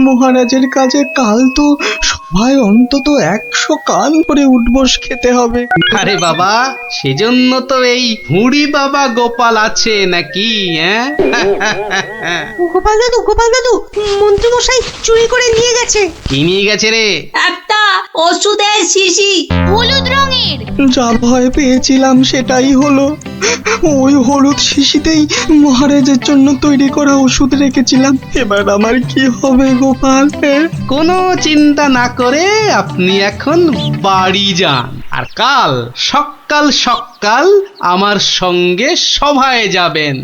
মহারাজের কাছে কাল তো সবাই অন্তত 100 কান করে উঠবস খেতে হবে। আরে বাবা, সেজন্য তো এই হুড়ি বাবা গোপাল আছে নাকি? গোপাল দাদু, মন্ত্রী মশাই চুরি করে নিয়ে গেছে। কি নিয়ে গেছে রে? একটা ওষুধের শিশি, হলুদ রঙের। যা ভয় পেয়েছিলাম সেটাই হলো। ওই হলুদ শিশিতেই মহারাজের জন্য তৈরি করা ওষুধ রেখেছিলাম। এবার আমার কি হবে গোপাল? কোনো চিন্তা না করে আপনি এখন বাড়ি যান, আর কাল সকাল সকাল আমার সঙ্গে সভায় যাবেন।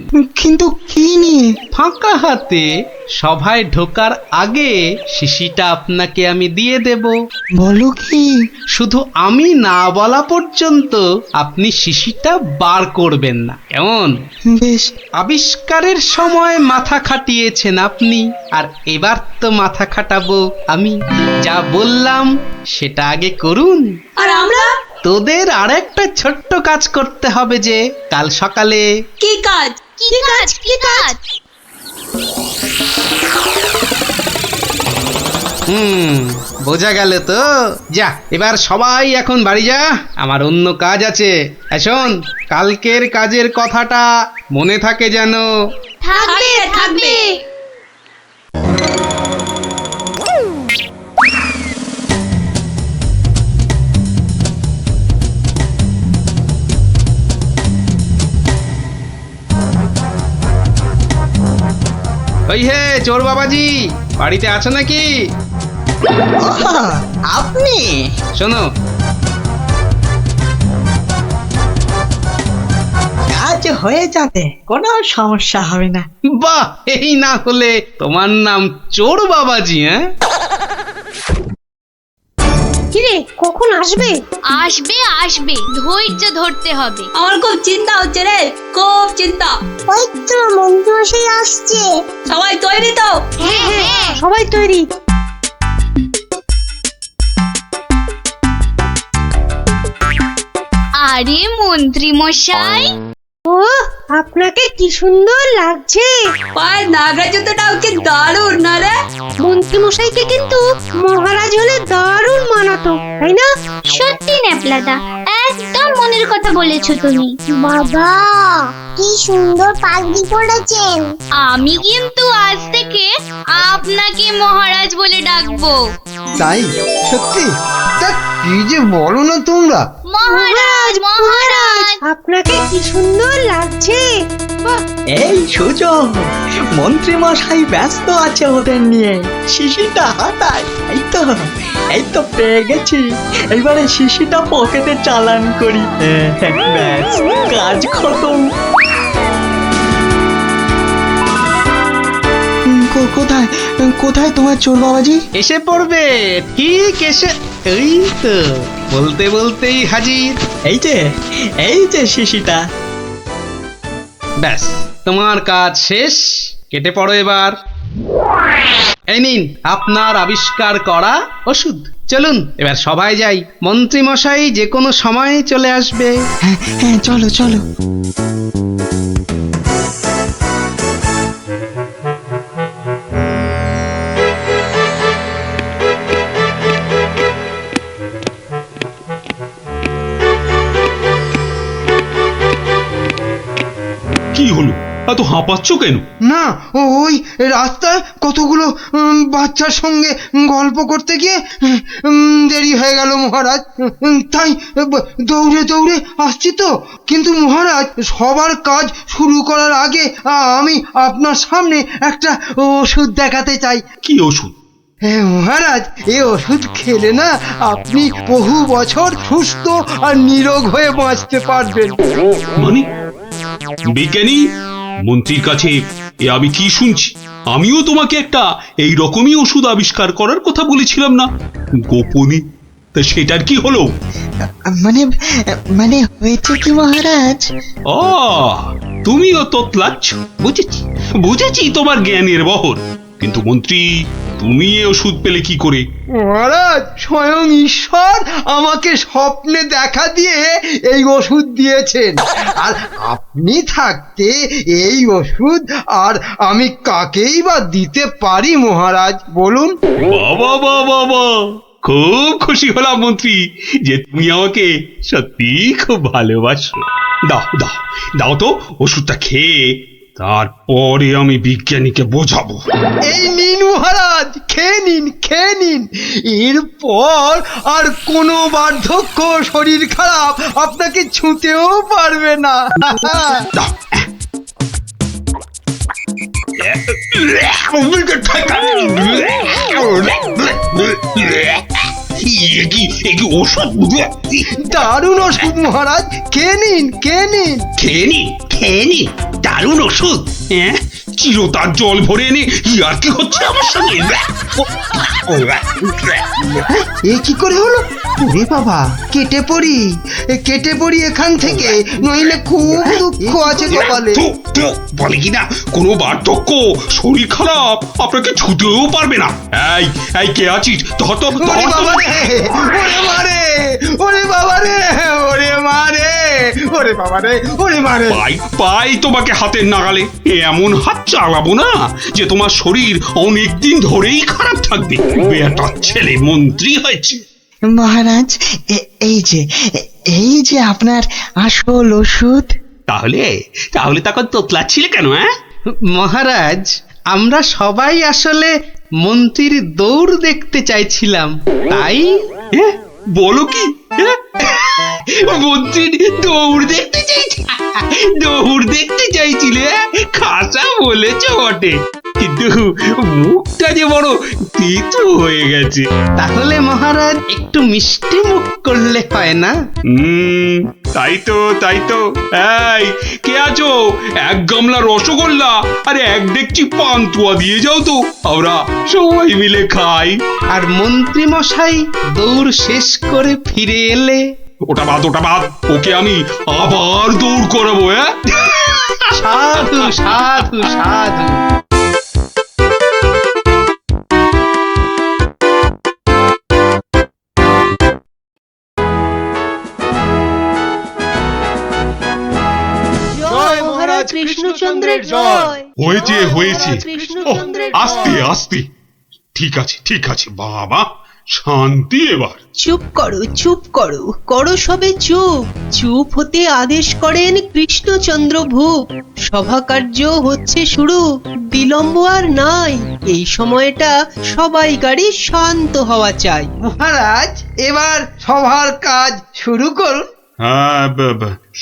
কিন্তু কি নিয়ে? ফাঁকা হাতে সভায় ঢোকার আগে শিশিটা আপনাকে আমি দিয়ে দেব। বলো কি? শুধু আমি না বলা পর্যন্ত আপনি শিশিটা বার করবেন না, কেমন? বেশ। আবিষ্কারের সময় মাথা খাটিয়েছেন আপনি, আর এবার তো মাথা খাটাবো আমি। যা বললাম সেটা আগে করুন। আর আমরা? তোদের আরেকটা ছোট্ট কাজ করতে হবে, যে কাল সকালে। কি কাজ? কি কাজ? কি কাজ? বোঝা গেল তো? যা, এবার সবাই এখন বাড়ি যা, আমার অন্য কাজ আছে। শোন, কালকের কাজের কথাটা মনে থাকে যেন। থাকবে থাকবে। ওই হে চোর বাবাজি, বাড়িতে আছো নাকি? আপনি? শোনো, কাজ হয়ে যাবে, কোনো সমস্যা হবে না। বাহ, এই না হলে তোমার নাম চোর বাবাজি? হ্যাঁ, কিরে কখন আসবে? আসবে আসবে, ধৈর্য ধরতে হবে। আমার খুব চিন্তা হচ্ছে রে, খুব চিন্তা। ওই তো মন্ত্রীমশাই আসছে। সবাই তৈরি তো? হ্যাঁ হ্যাঁ, সবাই তৈরি। আরে মন্ত্রী মশাই, ও আপনাকে কি সুন্দর লাগছে। পায়ের নাগরা জুতোটাও কি দারুণ না রে? মন্ত্রী মশাইকে কিন্তু মহারাজ হলে দারুণ মানাতো, তাই না? সত্যি ন্যাপলাদা, একদম মনের কথা বলেছো তুমি। বাবা কি সুন্দর পাগড়ি পরেছেন। আমি কিন্তু আজ থেকে আপনাকে মহারাজ বলে ডাকবো। তাই? সত্যি? তা কি যে বলো না তোমরা। মহারাজ মহারাজ। আপনাকে কি সুন্দর লাগছে। বাহ, এই সুযোগ, মন্ত্রী মশাই ব্যস্ত আছে ওদের নিয়ে, শিশিটা হাতায়। এই তো পেয়ে গেছি, এবারে শিশিটা পকেটে চালান করি। ব্যাস, কাজ খতম। কোথায় কোথায় তোমার চোর বাবাজি? এসে পড়বে, ঠিক এসে। এই তো বলতে বলতেই হাজির। এই যে শিশিটা। ব্যাস, তোমার কাজ শেষ, কেটে পড়ো এবার। এই নিন আপনার আবিষ্কার করা ওষুধ। চলুন এবার সবাই যাই, মন্ত্রী মশাই যে কোনো সময় চলে আসবে। হ্যাঁ, চলো চলো। কি হলো, এত হাঁপাচ্ছ কেন? না, ওই রাস্তায় কতগুলো বাচ্চার সঙ্গে গল্প করতে গিয়ে দেরি হয়ে গেল মহারাজ। তাই দৌড়ে দৌড়ে আসছি তো। কিন্তু মহারাজ, সবার কাজ শুরু করার আগে আমি আপনার সামনে একটা ওষুধ দেখাতে চাই। কি ওষুধ? হ্যাঁ মহারাজ, এই ওষুধ খেলে না আপনি বহু বছর সুস্থ আর নিরোগ হয়ে বাঁচতে পারবেন। মানে বিজ্ঞানী, মন্ত্রীর কাছে এ আমি কি শুনছি? আমিও তোমাকে একটা এই রকমই ওষুধ আবিষ্কার করার কথা বলেছিলাম না গোপনে? তা সেটার কি হলো? মানে হয়েছে কি মহারাজ? ও, তুমিও তোতলাচ্ছ। বুঝেছি তোমার জ্ঞানের বহর। কিন্তু মন্ত্রী, তুমি এ ওষুধ পেলে কি করে? মহারাজ, স্বয়ং ঈশ্বর আমাকে স্বপ্নে দেখা দিয়ে এই ওষুধ দিয়েছেন। আর আপনি থাকতে এই ওষুধ আর আমি কাকেই বা দিতে পারি মহারাজ, বলুন? বাবা বাবা বাবা, খুব খুশি হলাম মন্ত্রী যে তুমি আমাকে সত্যি খুব ভালোবাসো। দাও দাও দাও তো ওষুধটা খেয়ে, তারপরে আমি বিজ্ঞানীকে বোঝাবো। এই নিন মহারাজ, খেয়ে নিন, খেয়ে নিন। এরপর আর কোনো বার্ধক্য, শরীর খারাপ আপনাকে ছুঁতেও পারবে না। দাও। এ কি ওষুধ? দারুণ ওষুধ মহারাজ, খেয়ে নিন খেয়ে নিন। খেয়ে নি দারুণ ওষুধ। হ্যাঁ, চিরতার জল ভরে এনে আর কি হচ্ছে আমার সঙ্গে? এ কি করে হলো? ওরে বাবা, কেটে পড়ি এখান থেকে, নইলে খুব দুঃখ আছে কপালে। বলে কিনা কোনো বার্ধক্য, শরীর খারাপ, আপনাকে ছুতেও পারবে না। এই কে আছিস? ওরে বাবা রে, ওরে মারে, ওরে বাবা রে, ওরে মারে, ওরে বাবা রে, ওরে মারে। পাই তোমাকে হাতের নাগালে। এমন হাত চালাবো না যে তোমার শরীর অনেক দিন ধরেই খারাপ থাকবে। বেটা ছেলে মন্ত্রী হয়েছে। মহারাজ, এই যে আপনার আসল ওষুধ। তাহলে তখন তোতলাচ্ছিলে কেন? মহারাজ, আমরা সবাই আসলে মন্ত্রীর দৌড় দেখতে চাইছিলাম, তাই। বলো কি? মন্ত্রীর দৌড় দেখতে চাইছিলে? খাসা বলেছ বটে, কিন্তু মুখটা যে বড় তিতো হয়ে গেছে। তাহলে মহারাজ একটু মিষ্টি মুখ করলে হয় না? তাই তো। এই কে আছো? এক গামলা রসগোল্লা আর এক ডেকচি পান্তুয়া দিয়ে যাও তো, আমরা সবাই মিলে খাই। আর মন্ত্রী মশাই দৌড় শেষ করে ফিরে এলে? ওটা বাদ, ওকে আমি আবার দৌড় করাবো। সাধু সাধু সাধু। জয় মহারাজ কৃষ্ণচন্দ্রের জয়। হয়েছে। আস্তে। ঠিক আছে বাবা, শান্তি এবার। চুপ করো সবে চুপ হতে আদেশ করেন কৃষ্ণচন্দ্র ভূপ। সভা কার্য হচ্ছে শুরু, বিলম্ব আর নাই। এই সময়টা সবাই গাড়ি শান্ত হওয়া চাই। মহারাজ, এবার সবার কাজ শুরু করুন। হ্যাঁ,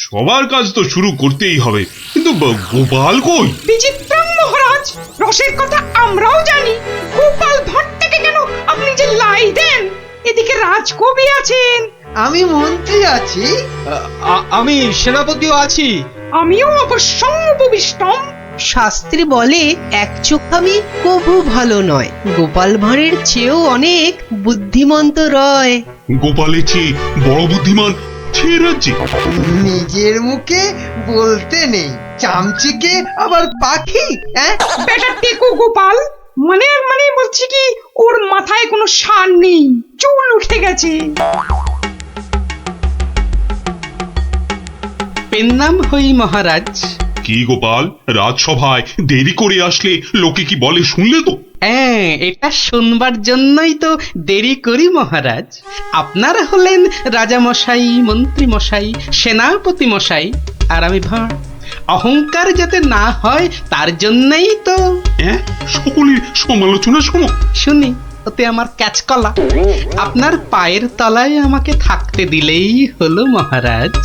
সবার কাজ তো শুরু করতেই হবে, কিন্তু গোপাল কই? বিচিত্রম মহারাজ, রসের কথা আমরাও জানি। গোপাল ভাঁড় থেকে কেন আপনি যে লাই দেন? এদিকে রাজকবি আছেন, আমি মন্ত্রী আছি, আমি সেনাপতিও আছি, আমিও অবশ্যম উপবিষ্টম। শাস্ত্রী বলে এক চোখামি কভু ভালো নয়, গোপাল ভাঁড়ের চেয়েও অনেক বুদ্ধিমন্ত রয়। গোপালের চেয়ে বড় বুদ্ধিমান রাজ্যে? নিজের মুখে বলতে নেই, চামচিকে আবার পাখি। বেটা টেকো গোপাল, মানে বলছি কি, ওর মাথায় কোনো সার নেই, চুল উঠে গেছে। পেন্নাম হই মহারাজ। কি গোপাল, রাজসভায় দেরি করে আসলে লোকে কি বলে শুনলে তো? হ্যাঁ, এটা শুনবার জন্যই তো দেরি করি মহারাজ। আপনারা হলেন রাজা মশাই, মন্ত্রী মশাই, সেনাপতি মশাই, আর আমি ভাঁড়। অহংকার যাতে না হয় তার জন্যই তো। সকলের সমালোচনা শুনি, ওতে আমার ক্যাচকলা। আপনার পায়ের তলায় আমাকে থাকতে দিলেই হলো মহারাজ।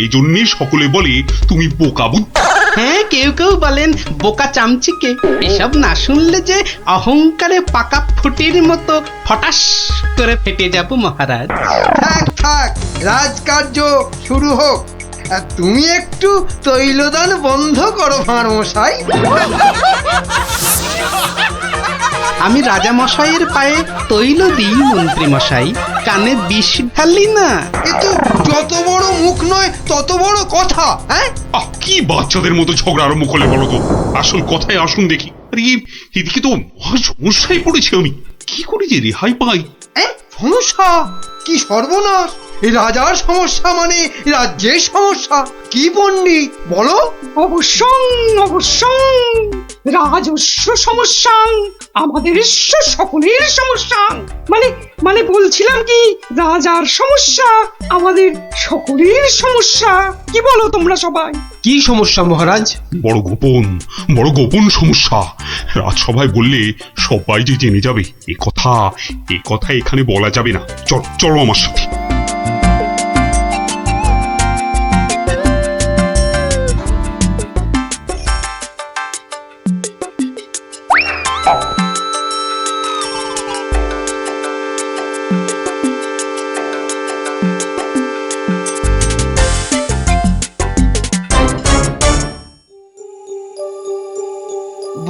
এই জন্যই সকলে বলে তুমি বোকা বুদ্ধি। হ্যাঁ, কেউ বলেন বোকা চামচিকে। এসব না শুনলে যে অহংকারে পাকা ফুটির মতো ফটাস করে ফেটে যাব মহারাজ। থাক, রাজকার্য শুরু হোক। আর তুমি একটু তৈলদান বন্ধ করো ভাঁড় মশাই। আমি রাজা মশাইয়ের পায়ে তৈল দিই মন্ত্রী মশাই, কানে বিষ ঢালি না। কিন্তু যত বড় মুখ নয় তত বড় কথা। কি বাচ্চাদের মতো ঝগড়া আরম্ভ করলে বলো তো? আসল কথায় আসুন দেখি। আরে এদিকে তো মহা সমস্যায় পড়েছি আমি, কি করে যে রেহাই পাই? সমস্যা? কি সর্বনাশ! এই রাজার সমস্যা মানে রাজ্যের সমস্যা। কি পণ্ডিত বলো? অবশ্যই রাজস্ব সমস্যা, আমাদের সকলের সমস্যা। মানে বলছিলাম কি, রাজার সমস্যা আমাদের সকলের সমস্যা। কি বলো তোমরা সবাই? কি সমস্যা মহারাজ? বড় গোপন সমস্যা। রাজসভায় বললে সবাই যে জেনে যাবে, এ কথা এখানে বলা যাবে না। চলো আমার সাথে।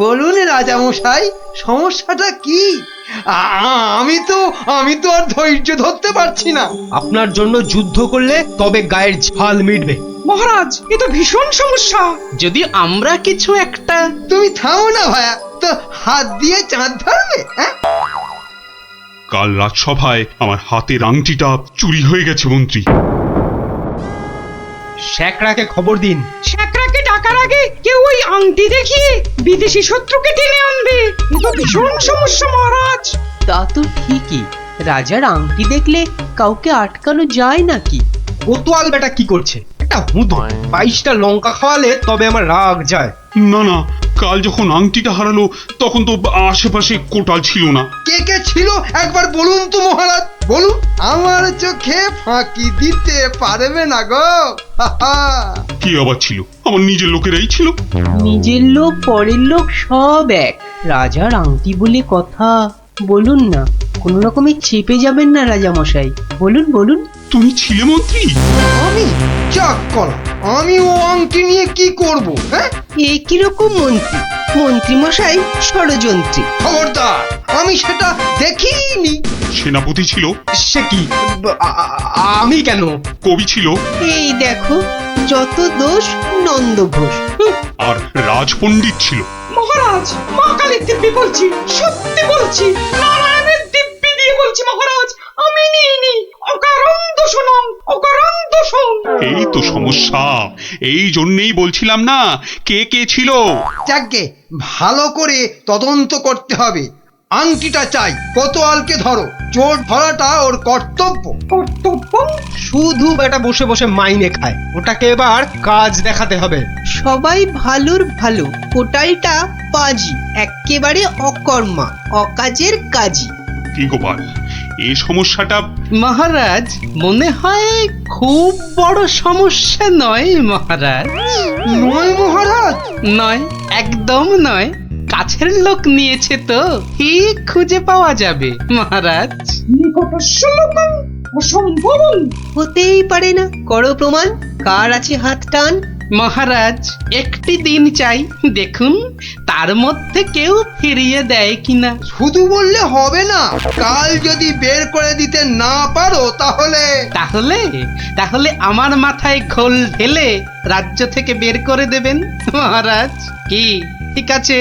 বলুন রাজামশাই, সমস্যাটা কি? আমি তো আর ধৈর্য ধরতে পারছি না। আপনার জন্য যুদ্ধ করলে তবে গায়ের ঝাল মিটবে। মহারাজ এ তো ভীষণ সমস্যা। যদি আমরা কিছু একটা তুমি থামো না ভায়া, তো হাত দিয়ে চাঁদ ধরবে? হ্যাঁ, কাল রাজসভায় আমার হাতের আংটিটা চুরি হয়ে গেছে মন্ত্রী। শ্যাকরাকে খবর দিন। শ্যাকরাকে ডাকার আগে কেউ ওই আংটি দেখিয়ে বিদেশি শত্রুকে টেনে আনবে। এ তো ভীষণ সমস্যা মহারাজ। তা তো ঠিকই, রাজার আংটি দেখলে কাউকে আটকানো যায় নাকি? কোতোয়াল বেটা কি করছে? একটা হুঁদো 22টা লঙ্কা খাওয়ালে তবে আমার রাগ যায়। না না, কাল যখন আংটিটা হারালো তখন তো আশেপাশে কোটাল ছিল না। কে কে ছিল একবার বলুন তো মহারাজ, বলুন। আমার চোখে ফাঁকি দিতে পারবে না গো। কি আবার ছিল? আমার নিজের লোকেরাই ছিল। নিজের লোক পরের লোক সব এক। রাজার আংটি বলে কথা, বলুন না, কোনো রকমে চেপে যাবেন না রাজামশাই, বলুন বলুন। তুমি ছিলে মন্ত্রী? আমি চাক করা, আমি ও আংটি নিয়ে কি করব? হ্যাঁ, এ কিরকম মন্ত্রী? মন্ত্রী মশাই ষড়যন্ত্রী। খবরদার, আমি সেটা দেখিনি। সেনাপতি ছিল? সে কি, আমি কেন? কবি ছিল? এই দেখো, যত দোষ নন্দ ঘোষ। আর রাজপণ্ডিত ছিল? মহারাজ মা কালীর দিব্যি বলছি, সত্যি বলছি, নারায়ণের দিব্যি দিয়ে বলছি মহারাজ, আমি নিইনি। অকারণ দোষণং, অকারণ দোষণ। এই তো সমস্যা, এই জন্যই বলছিলাম না কে কে ছিল। যাকে ভালো করে তদন্ত করতে হবে। আংটিটা চাই, কোতোয়ালকে ধরো। চোর ধরাটা ওর কর্তব্য। কর্তব্য? শুধু বেটা বসে বসে মাইনে খায়, ওটাকে এবার কাজ দেখাতে হবে। সবাই ভালোর ভালো, কোটালটা পাজি, একেবারে অকর্মা, অকাজের কাজী। কি গোপাল, এই সমস্যাটা? মহারাজ মনে হয় খুব বড় সমস্যা নয় মহারাজ। নয় মহারাজ? নয়, একদম নয়। কাছের লোক নিয়েছে তো ঠিক খুঁজে পাওয়া যাবে মহারাজ। নিকটস্য লোকং অসম্ভবং। হতেই পারে না, করো প্রমাণ। কার আছে হাত টান? মহারাজ একটি দিন চাই, দেখুন তার মধ্যে কেউ ফিরিয়ে দেয় কিনা। শুধু বললে হবে না, কাল যদি বের করে দিতে না পারো তাহলে তাহলে তাহলে আমার মাথায় খোল ঢেলে রাজ্য থেকে বের করে দেবেন মহারাজ। কি ঠিক আছে?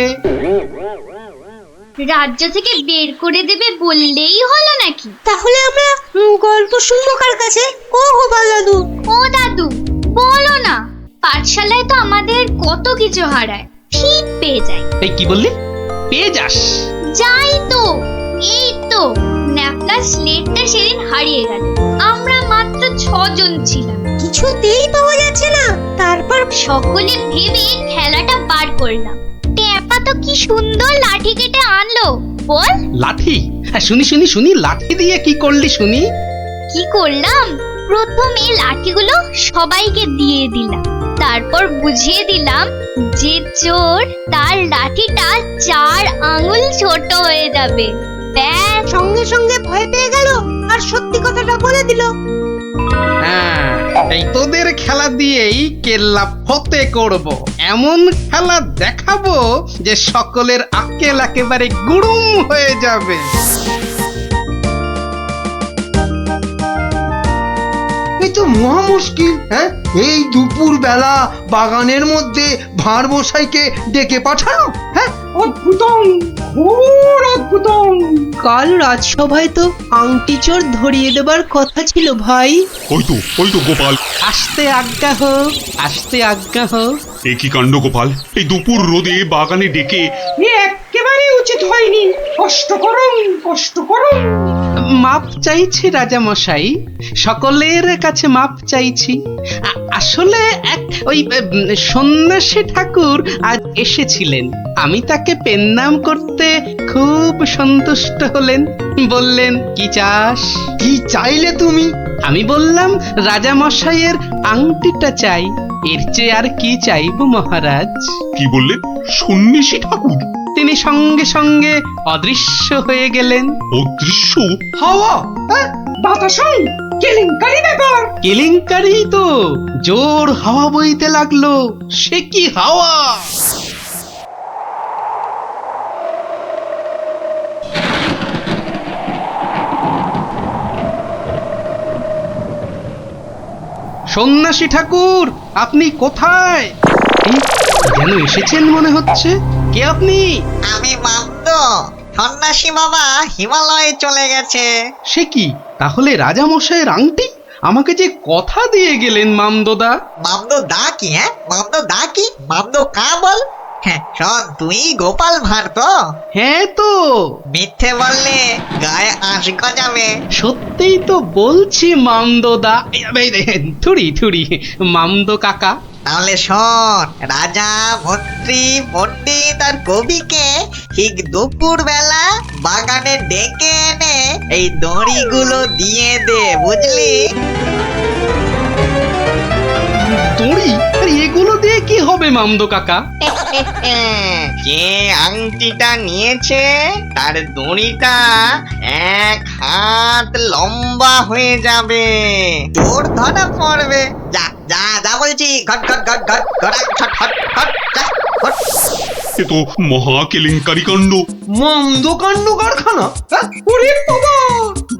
রাজ্য থেকে বের করে দেবে বললেই হলো নাকি? তাহলে আমরা গল্প শুনবো কার কাছে? ও গোপাল দাদু। ও দাদু, বলো না। পাঠশালায় তো আমাদের কত কিছু হারায়, ঠিক পেয়ে যাই। এই কি বললি? পেয়ে যাস? যাই তো, এই তো ন্যাপলা স্লেটটা সেদিন হারিয়ে গেল। আমরা মাত্র 6 জন ছিলাম, কিছুতেই পাওয়া যাচ্ছে না। তারপর সকলে ভেবে খেলাটা বার করলাম। ট্যাপা তো কি সুন্দর লাঠি কেটে আনলো, বল। লাঠি? হ্যাঁ, শুনি শুনি শুনি, লাঠি দিয়ে কি করলি শুনি? কি করলাম? প্রথমে লাঠিগুলো সবাইকে দিয়ে দিলাম, তারপর বুঝিয়ে দিলাম যে চোর তার লাঠিটা 4 আঙুল ছোট হয়ে যাবে। ব্যাস, সঙ্গে সঙ্গে ভয় পেয়ে গেল আর সত্যি কথাটা বলে দিল। হ্যাঁ, এই তোদের খেলা দিয়েই কেল্লা ফতে করব। এমন খেলা দেখাবো যে সকলের আক্কেল একেবারে গুড়ুম হয়ে যাবে। এই তো মহা মুশকিল। হ্যাঁ, এই দুপুর বেলা বাগানের মধ্যে ভাঁড় মশাইকে ডেকে পাঠানো। হ্যাঁ, অদ্ভুতং, ঘোর অদ্ভুতং। কাল রাজসভায় তো আংটি চোর ধরিয়ে দেবার কথা ছিল ভাই। ওই তো গোপাল। আসতে আজ্ঞা হোক, আসতে আজ্ঞা হোক। এ কি কাণ্ড গোপাল, এই দুপুর রোদে বাগানে ডেকে? এ একেবারে উচিত হয়নি। কষ্ট করুন, কষ্ট করুন। মাপ চাইছি রাজা মশাই, সকলের কাছে মাপ চাইছি। আসলে এক ওই সন্ন্যাসী ঠাকুর আজ এসেছিলেন, আমি তাকে পেন্নাম করতে খুব সন্তুষ্ট হলেন। বললেন কি চাস? কি চাইলে তুমি? আমি বললাম রাজা মশাইয়ের আংটিটা চাই, এর চেয়ে আর কি চাইবো মহারাজ। কি বললেন? সন্ন্যাসী ঠাকুর? তিনি সঙ্গে সঙ্গে অদৃশ্য হয়ে গেলেন। অদৃশ্য? হাওয়া? বাতাসং, কেলেঙ্কারি ব্যাপার। কেলেঙ্কারি তো, জোর হাওয়া বইতে লাগলো। সে কি হাওয়া! সন্ন্যাসী ঠাকুর, আপনি কোথায়? এই, যেন এসেছেন মনে হচ্ছে। কে আপনি? আমি মামদো। সন্ন্যাসী বাবা হিমালয়ে চলে গেছে। সে কি, তাহলে রাজামশাইয়ের আংটি? আমাকে যে কথা দিয়ে গেলেন মামদোদা। মামদো দা কি? হ্যাঁ, মামদো দা কি? মামদো কা বল? হ্যাঁ শোন, তুই গোপাল ভাঁড় তো? হ্যাঁ তো। মিথ্যে বললে গায়ে আঁশ গজাবে। সত্যিই তো বলছি মামদোদা। থুড়ি থুড়ি মামদো কাকা। তাহলে শোন, রাজা মন্ত্রী পণ্ডিত আর কবিকে ঠিক দুপুর বেলা বাগানে ডেকে এনে এই দড়িগুলো দিয়ে দে, বুঝলি? দড়ি? আরে এগুলো দিয়ে কি হবে মামদো কাকা? যে আংটিটা নিয়েছে তার দড়িটা 1 হাত লম্বা হয়ে যাবে। তোর ধরা পড়বে। যা যা যা বলছি, ঘট ঘট ঘট ঘট ঘট ঘট ঘট ঘট যা ঘট। এ তো মহা কেলেঙ্কারি কাণ্ড। মন্দ কাণ্ড কারখানা। হ্যাঁ? ওরে বাবা,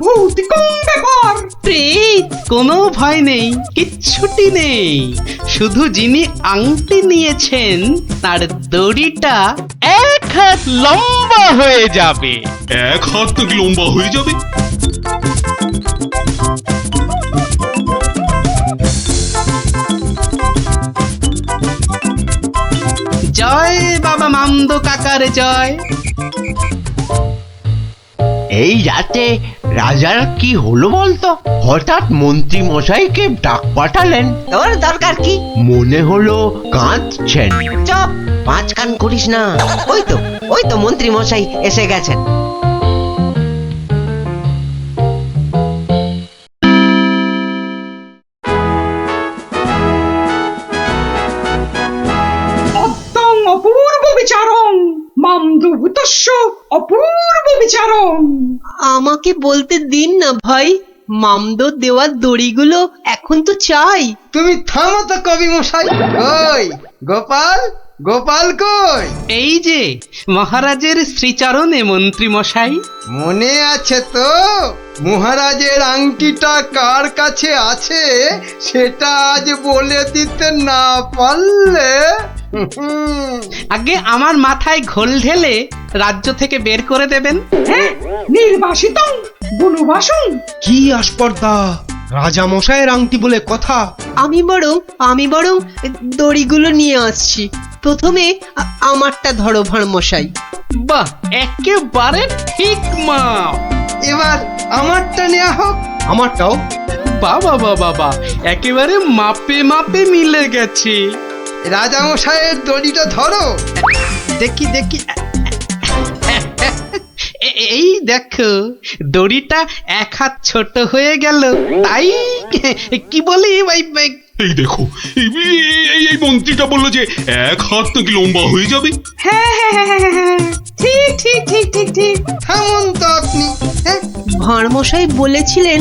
ভৌতিকম ব্যাপার। প্রেত, কোনো ভয় নেই, কিচ্ছুটি নেই। শুধু যিনি আংটি নিয়েছেন তার দড়িটা 1 হাত লম্বা হয়ে যাবে। 1 হাত নাকি লম্বা হয়ে যাবে? জয় বাবা মামদো কাকার জয়। এই রাতে রাজার কি হলো বলতো? হঠাৎ মন্ত্রী মশাইকে ডাক পাঠালেন। তোর দরকার কি? মনে হলো কাঁদছেন। চপ, পাঁচ কান করিস না। ওই তো মন্ত্রী মশাই এসে গেছেন। অদ্যং অপূর্ব বিচারং মামদভূতস্য অপূর্ব বিচারং। আমাকে বলতে দিন না ভাই, মামদো দেওয়ার দড়িগুলো এখন তো চাই। তুমি থামো তো কবি মশাই। কই গোপাল? গোপাল কই? এই যে মহারাজের শ্রীচরণে মন্ত্রী মশাই। মনে আছে তো? মহারাজের আংটিটা কার কাছে আছে সেটা আজ বলে দিতে না পারলে আগে আমার মাথায় ঘোল ঢেলে রাজ্য থেকে বের করে দেবেন। হ্যাঁ, নির্বাসিতং বনবাসং। কি আস্পর্ধা! রাজা মশাইয়ের আংটি বলে কথা। আমি বরং দড়িগুলো নিয়ে আসছি। প্রথমে আমারটা ধরো ভাঁড় মশাই। বাহ, একেবারে ঠিক মা। এবার আমারটা নেওয়া হোক। আমারটাও। বাবা বাবা, একেবারে মাপে মাপে মিলে গেছে। রাজামশাইয়ের দড়িটা ধরো। দেখি দেখি। এই দেখো, দড়িটা 1 হাত ছোট হয়ে গেল। তাই কি বলি ভাই? এই দেখো, এই মন্ত্রীটা বললো যে 1 হাত নাকি লম্বা হয়ে যাবে। হ্যাঁ হ্যাঁ হ্যাঁ হ্যাঁ হ্যাঁ, ঠিক ঠিক ঠিক ঠিক ঠিক। থামুন তো আপনি। ভাঁড় মশাই বলেছিলেন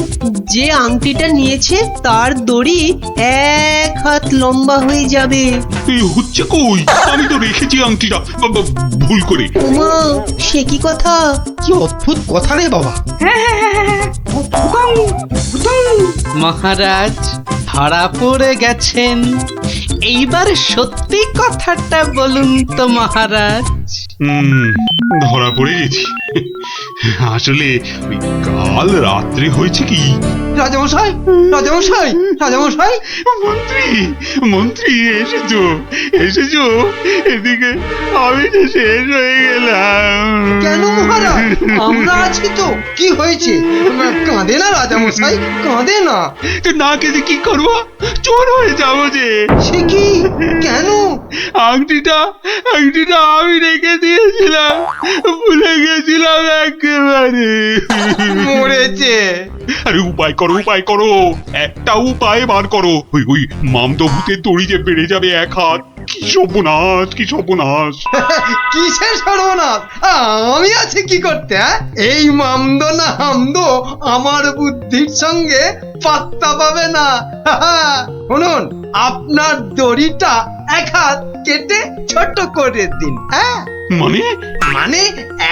যে আংটিটা নিয়েছে তার দড়ি 1 হাত লম্বা হয়ে যাবে। এই হচ্ছে কই? আমি তো রেখেছি আংটিটা ভুল করে। ওমা, সে কি কথা? কি অদ্ভুত কথা রে বাবা। হ্যাঁ হ্যাঁ হ্যাঁ হ্যাঁ, ভুতং ভুতং। মহারাজ ধরা পড়ে গেছেন। এইবার সত্যি কথাটা বলুন তো মহারাজ। ধরা পড়ে গেছি। আসলে ওই কাল রাত্রে হয়েছে কি, রাজামশাই রাজামশাই রাজামশাই মন্ত্রী মন্ত্রী এসেছো এসেছো এদিকে, আমি যে শেষ হয়ে গেলাম। কেন মহারাজ? আমরা আছি তো। কি হয়েছে? কাঁদে না রাজামশাই, কাঁদে না। না কেঁদে কি করবো? চোর হয়ে যাবো যে। সে কি? কেন? আংটিটা আমি রেখে দিয়েছিলাম, ভুলে গেছিলাম একেবারে। মরেছে। আরে উপায় করো, একটা উপায় বার করো। ওই মামদো ভূতের দড়ি যে বেড়ে যাবে 1 হাত। কি সর্বনাশ, কি সর্বনাশ। কিসের সর্বনাশ? আমি আছি কি করতে? এই মামদো না হামদো আমার বুদ্ধির সঙ্গে পাত্তা পাবে না। শুনুন, আপনার দড়িটা 1 হাত কেটে ছোট করে দিন। হ্যাঁ, মানে মানে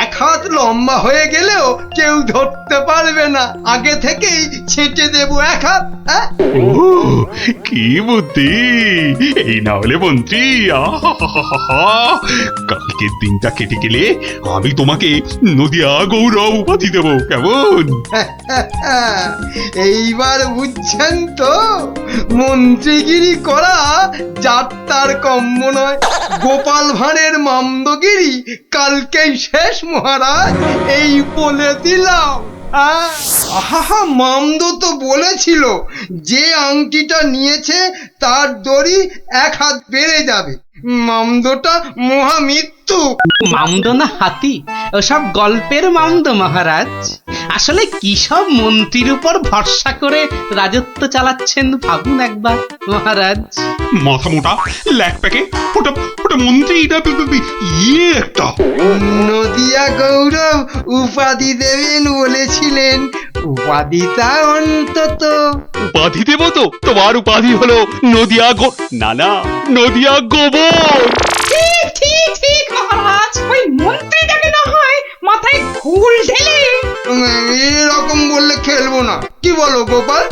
1 হাত লম্বা হয়ে গেলেও কেউ ধরতে পারবে না, আগে থেকেই ছেটে দেবো 1 হাত। হ্যাঁ? ও কি বুদ্ধি! এই না হলে মন্ত্রী, আহাহাহাহা! কালকের দিনটা কেটে গেলে আমি তোমাকে নদিয়া গৌরব উপাধি দেবো, কেমন? এইবার বুঝছেন তো, মন্ত্রীগিরি করা যাত্রার কম্য নয়। গোপাল ভাঁড়ের মামদগিরি কালকেই শেষ মহারাজ, এই বলে দিলাম। আহা, মামদো তো বলেছিল যে আংটিটা নিয়েছে তার দড়ি 1 হাত বেড়ে যাবে। মামদোটা মহামৃত্যু। মামদো না হাতি, ওসব গল্পের মামদো মহারাজ। আসলে কি সব মন্ত্রীর উপর ভরসা করে রাজত্ব চালাচ্ছেন ভাবুন একবার মহারাজ। মাথা মোটা ল্যাক প্যাকে, ওটা ওটা মন্ত্রী না, ইয়ে একটা। নদিয়া গৌরব উপাধি দেবেন বলেছিলেন, উপাধিটা অন্তত। উপাধি দেবো তো? তোমার উপাধি হলো নদিয়া না নদিয়া গোবর। ঠিক ঠিক ঠিক মহারাজ, ওই মন্ত্রীটাকে না হয় মাথায় ঘুল ঢেলে। এরকম বললে খেলবো না, কি বলো গোপাল?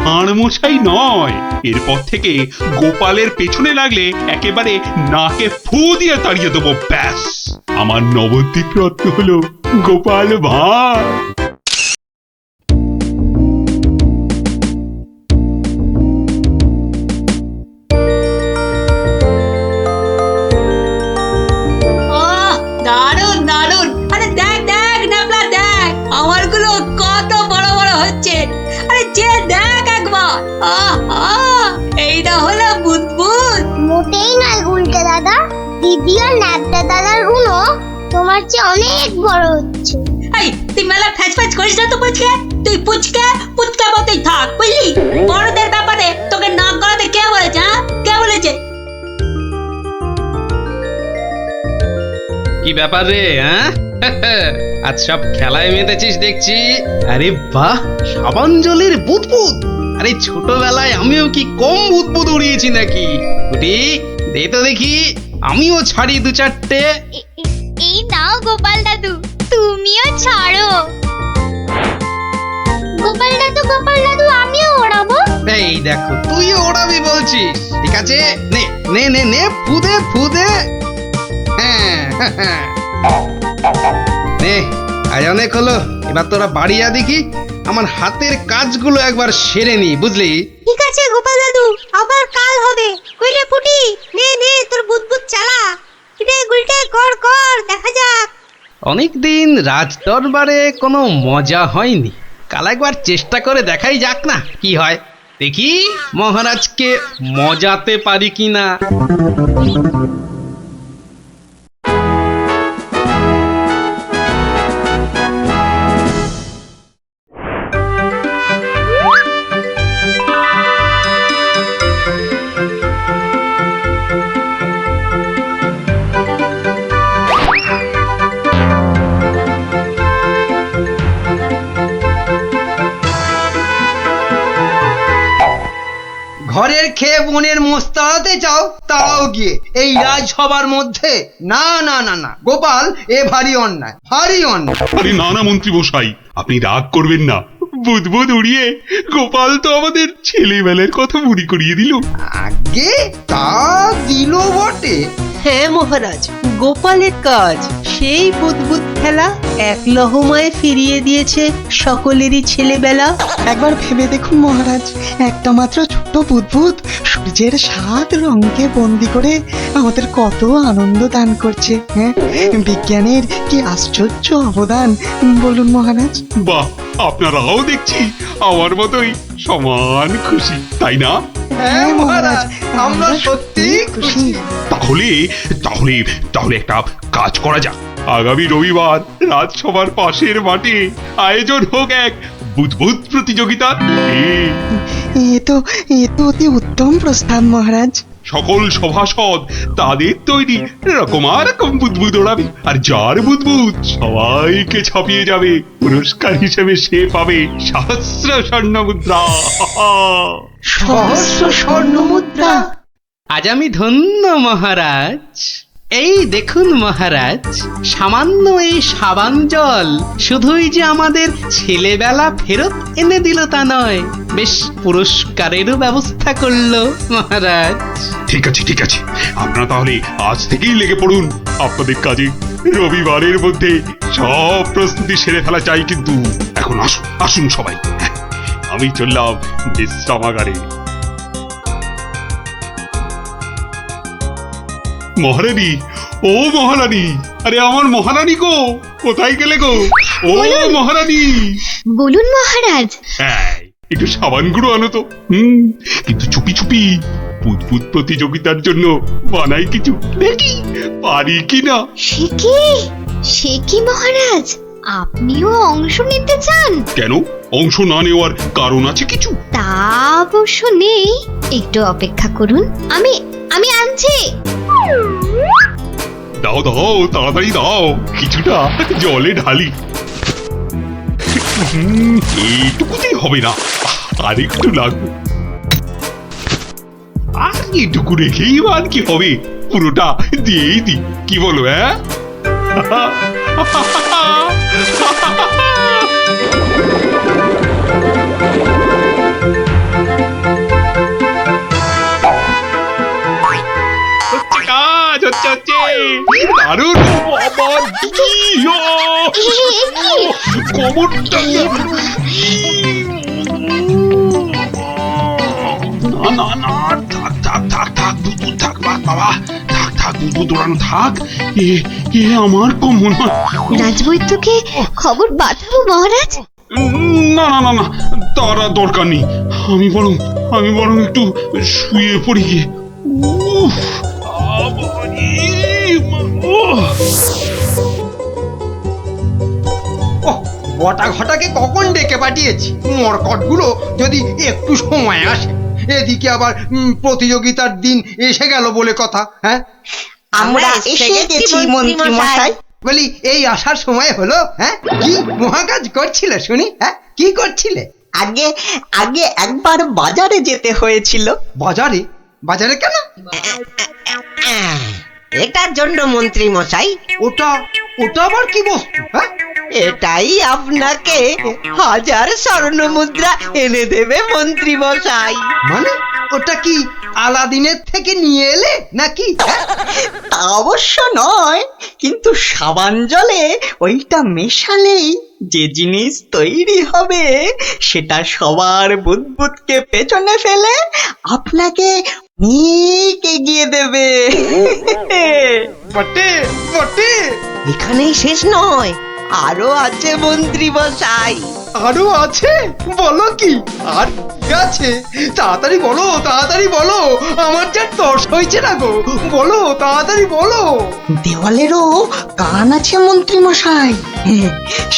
ভাঁড় মশাই নয়, এরপর থেকে গোপালের পেছনে লাগলে একেবারে নাকে ফু দিয়ে তাড়িয়ে দেবো, ব্যাস। আমার নবদ্বীপ রত্ন হলো গোপাল ভাঁড়। দারুন দারুন। আরে দেখ দেখ নাবলা দেখ, আমারগুলো কত বড় বড় হচ্ছে। আরে যে দেখ একবার, এইটা হলো বুদবুদ। মোটেই নয় গুলটে দাদা, দিদি আর ন্যাপটা দাদার গুলো তোমার চেয়ে অনেক বড় হচ্ছে। এই তুই মেলা ফ্যাচ ফ্যাচ করিস না তো পুচকে, তুই পুচকা মতোই থাক বুঝলি। বড়দের ব্যাপারে তোকে নাক গলাতে কে বলেছে? হ্যাঁ, কে বলেছে? কি ব্যাপার রে? হ্যাঁ, আজ সব খেলায় মেতেছিস দেখছি। আরে বাহ, সাবাঞ্জলির বুদবুদ। আরে ছোটবেলায় আমিও কি কম বুদবুদ উড়িয়েছি নাকি? কুটি দে তো দেখি, আমিও ছাড়ি 2-4টে। এই নাও গোপাল দাদু, তুমিও ছাড়ো। গোপাল দাদু আমিও ওড়াবো। এই দেখো, তুইও ওড়াবি বলছিস? ঠিক আছে, নে নে নে নে, ফুদে ফুদে। হ্যাঁ, নে, আজ অনেক হলো, এবার তোরা বাড়ি যা দেখি, আমার হাতের কাজগুলো একবার সেরে নি, বুঝলি? ঠিক আছে গোপাল দাদু, আবার কাল হবে। কইলে ফুটি, নে নে তোর বুদবুদ চালা। রে গুলটে কর কর, দেখা যাক। অনেকদিন রাজ দরবারে কোনো মজা হয়নি, কাল একবার চেষ্টা করে দেখাই যাক না কি হয়। দেখি মহারাজকে মজাতে পারি কিনা। ঘরের খেয়ে বোনের মোস্তাতে চাও, তাও গিয়ে এই রাজসভার মধ্যে? না না না না গোপাল, এ ভারী অন্যায়, ভারী অন্যায়। আরে না না মন্ত্রী মশাই, আপনি রাগ করবেন না। বুদবুদ উড়িয়ে গোপাল তো আমাদের ছেলেবেলার কথা মনে করিয়ে দিল। আগে তা দিল বটে। হ্যাঁ মহারাজ, গোপালের কাজ সেই বুদবুদ খেলা এক লহমায় ফিরিয়ে দিয়েছে সকলেরই ছেলেবেলা। একবার ভেবে দেখুন মহারাজ, একটা মাত্র ছোট বুদবুদ সূর্যের 7 রঙকে বন্দি করে আমাদের কত আনন্দ দান করছে। হ্যাঁ, বিজ্ঞানের কি আশ্চর্য অবদান বলুন মহারাজ। বাহ, আপনারাও দেখছি আমার মতোই সমান খুশি, তাই না? হ্যাঁ মহারাজ, আমরা সত্যি খুশি। তাহলে তাহলে তাহলে একটা কাজ করা যাক। আগামী রবিবার রাজসভার পাশের মাঠে আয়োজন হোক এক বুদবুদ প্রতিযোগিতা। এ তো অতি উত্তম প্রস্তাব মহারাজ। সকল সভাসদ তাদের তৈরি রকম বুদবুদ ওড়াবে, আর যার বুদবুদ সবাইকে ছাপিয়ে যাবে, পুরস্কার হিসেবে সে পাবে 1000 স্বর্ণ মুদ্রা। 1000 স্বর্ণ মুদ্রা? আজ আমি ধন্য মহারাজ। এই দেখুন মহারাজ, সামান্য এই সাবান জল শুধুই যে আমাদের ছেলেবেলা ফেরত এনে দিল তা নয়, বেশ পুরস্কারেরও ব্যবস্থা করলো মহারাজ। ঠিক আছে ঠিক আছে, আপনারা তাহলে আজ থেকেই লেগে পড়ুন আপনাদের কাজে। রবিবারের মধ্যে সব প্রস্তুতি সেরে ফেলা চাই, কিন্তু এখন আসুন আসুন সবাই, আমি চললাম বিশ্রামাগারে। মহারানী, ও মহারানী, আরে আমার মহারানী গো, কোথায় গেলে গো? ও মহারানী, বলুন মহারাজ। একটু সাবান গুঁড়ো আনো তো। কিন্তু চুপি চুপি, বুদবুদ প্রতিযোগিতার জন্য বানাই কিছু, দেখি পারি কিনা। সে কি মহারাজ, আপনিও অংশ নিতে চান? কেন, অংশ না নেওয়ার কারণ আছে কিছু? তা অবশ্য নেই, একটু অপেক্ষা করুন, আমি আনছি। দাও দাও, তাড়াতাড়ি দাও, কিছুটা জলে ঢালি। এইটুকুতেই হবে না, আর একটু লাগবে। আর এইটুকু রেখেই আর কি হবে, পুরোটা দিয়েই দি, কি বলো? দারুণ, কোমরটা না না না, থাক থাক থাক থাক, বুদবুদ থাক বাবা, থাক থাক, বুদবুদ দৌড়ানো থাক। এ আমার কোমর। রাজবৈদ্যকে খবর পাঠাবো মহারাজ? না না না না, তার দরকার নেই, আমি বরং একটু শুয়ে পড়ি গিয়ে। বটা ঘটাকে কখন ডেকে পাঠিয়েছি, মরকটগুলো যদি একটু সময় আসে। এদিকে আবার প্রতিযোগিতার দিন এসে গেল বলে কথা। হ্যাঁ, আমরা এসে গেছি মন্ত্রী মশাই। বলি, এই আসার সময় হলো? হ্যাঁ, কি মহাকাজ করছিলে শুনি? হ্যাঁ, কি করছিলে? আগে একবার বাজারে যেতে হয়েছিল। বাজারে? বাজারে কেন? এটার জন্য মন্ত্রী মশাই। ওটা আবার কি বস্তু? হ্যাঁ, এটাই আপনাকে 1000 স্বর্ণ মুদ্রা এনে দেবে মন্ত্রী মশাই। মানে ওটা কি আলাদিনের থেকে নিয়ে এলে নাকি? তা অবশ্য নয়, কিন্তু সাবান জলে ওইটা মেশালেই যে জিনিস তৈরি হবে সেটা সবার বুদবুদকে পেছনে ফেলে আপনাকে অনেক এগিয়ে দেবে। বটে বটে, এখানেই শেষ নয়, আরো আছে মন্ত্রী মশাই। আরো আছে? বলো কি আর আছে? তাড়াতাড়ি বলো, তাড়াতাড়ি বলো, আমার যা তর্স হয়েছে না গো, বলো তাড়াতাড়ি বলো। দেওয়ালেরও কান আছে মন্ত্রী মশাই,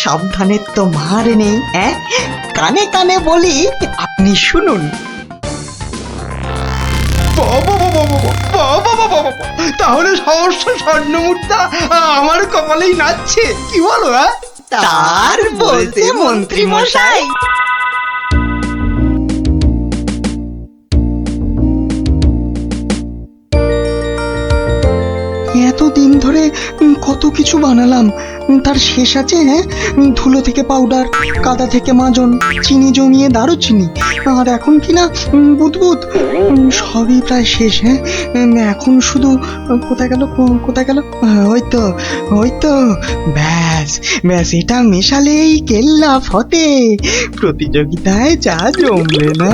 সাবধানের তো মার নেই। কানে কানে বলি, আপনি শুনুন। তাহলে সহস্র স্বর্ণ মুদ্রা আমার কপালেই নাচছে, কি বলো? তার বলতে মন্ত্রী মশাই। এতদিন ধরে কত কিছু বানালাম, তার শেষ আছে? ধুলো থেকে পাউডার, কাদা থেকে মাজন, চিনি জমিয়ে দারুচিনি, আর এখন কিনা বুদবুদ, সবই প্রায় শেষ। এখন শুধু কোথায় গেল? ওই তো ব্যাস, এটা মেশালেই কেল্লা ফতে, প্রতিযোগিতায় যা জমবে না।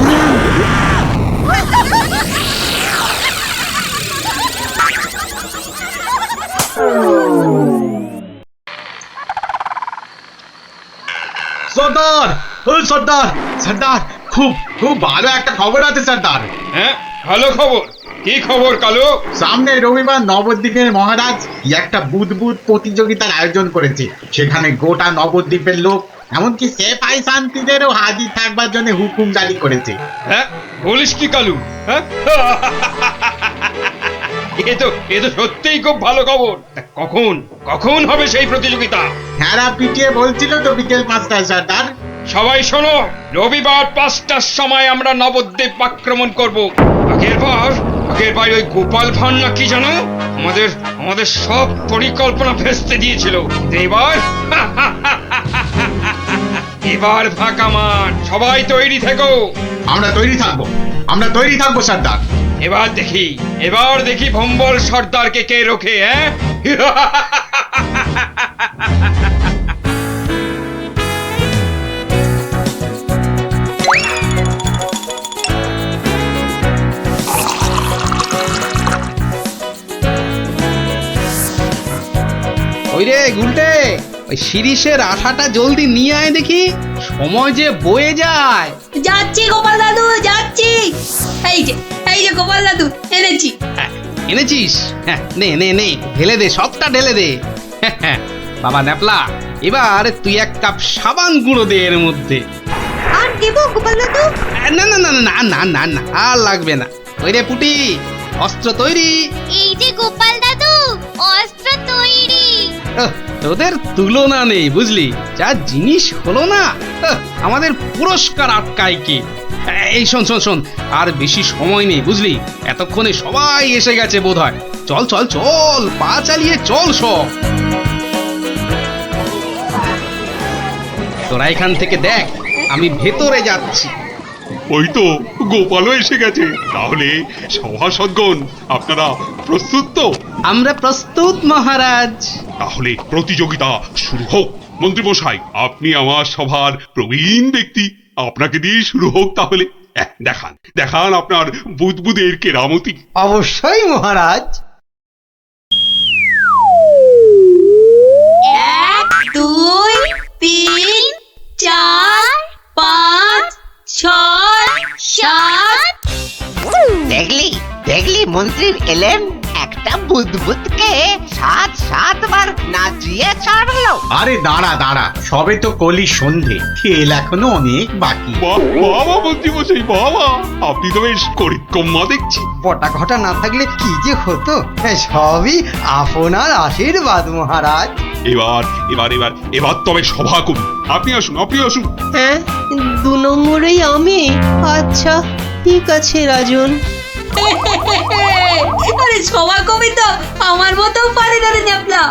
সর্দার, ও সর্দার, সর্দার, খুব ভালো একটা খবর আছে সর্দার। হ্যাঁ, ভালো খবর? কি খবর কালু? সামনে রবিবার নবদ্বীপের মহারাজ একটা বুদবুদ প্রতিযোগিতার আয়োজন করেছে। সেখানে গোটা নবদ্বীপের লোক, এমনকি সেফাই শান্তিদেরও হাজির থাকবার জন্য হুকুম জারি করেছে। হ্যাঁ, বলিস কি কালু? হ্যাঁ, এ তো সত্যিই খুব ভালো খবর। কখন হবে সেই প্রতিযোগিতা? হ্যাঁ, পিটিয়ে বলছিল তো বিকেল 5টায় সর্দার। সবাই শোনো, রবিবার 5টার সময় আমরা নবদ্বীপ আক্রমণ করব। আগের আগের বার ওই গোপাল ভাঁড় না কি জানো আমাদের আমাদের সব পরিকল্পনা ভেস্তে দিয়েছিল। এবার এবার ফাঁকা মাঠ, সবাই তৈরি থেকো। আমরা তৈরি থাকবো, আমরা তৈরি থাকবো সর্দার। এবার দেখি ভম্বল সর্দারকে কে রোখে। হ্যাঁ ওই রে গুলটে, ওই শিরিষের আঠাটা জলদি নিয়ে আয় দেখি, সময় যে বয়ে যায়। যাচ্ছি গোপাল দাদু, যাচ্ছি। এই যে গোপাল দাদু, এনেছি। এনেছিস? হ্যাঁ, নে নে নে, ঢেলে দে, সবটা ঢেলে দে। বাবা ন্যাপলা, এবার তুই এক কাপ সাবান গুঁড়ো দে এর মধ্যে। আর দেব গোপাল দাদু? না না না না না না না, আর লাগবে না। ওই রে পুটি, অস্ত্র তৈরি। এই যে গোপাল দাদু, অস্ত্র তৈরি। তোদের তুলনা নেই বুঝলি, যা জিনিস হলো না, আমাদের পুরস্কার আটকায় কি। এই শোন শোন শোন, আর বেশি সময় নেই বুঝলি, এতক্ষণে সবাই এসে গেছে বোধহয়। চল চল চল, পা চালিয়ে চল সব। তোরা এখান থেকে দেখ, আমি ভেতরে যাচ্ছি। ওই তো গোপালও এসে গেছে। তাহলে সভাসদগণ আপনারা প্রস্তুত তো? আমরা প্রস্তুত মহারাজ। তাহলে প্রতিযোগিতা শুরু হোক। মন্ত্রীমশাই, আপনি আমার সভার প্রবীণ ব্যক্তি, আপনাকে দিয়ে শুরু হোক তাহলে। দেখান দেখান আপনার বুদবুদের কেরামতি। অবশ্যই মহারাজ। 1 2 3 4 5 6 7। দেখলি দেখলি মন্ত্রী এলেন, একটা বুদবুদকে 7-7 নাচিয়ে ছাড়লো। আরে দাঁড়া দাঁড়া, সবে তো কলি সন্ধে, খেল এখনো অনেক বাকি। বাবা মন্ত্রীমশাই, বাবা আপনি তো বেশ করিতকম্মা দেখছি। পটা ঘটা না থাকলে কি যে হতো, সবই আপনার আশীর্বাদ মহারাজ। এবার এবার এবার এবার তবে সভা করুন। আপনি আসুন, আপনি আসুন। হ্যাঁ, 2 নম্বরেই আমি। আচ্ছা ঠিক আছে রাজন। আরে সবার কবি তো আমার মতো পারে না রে ন্যাপলা।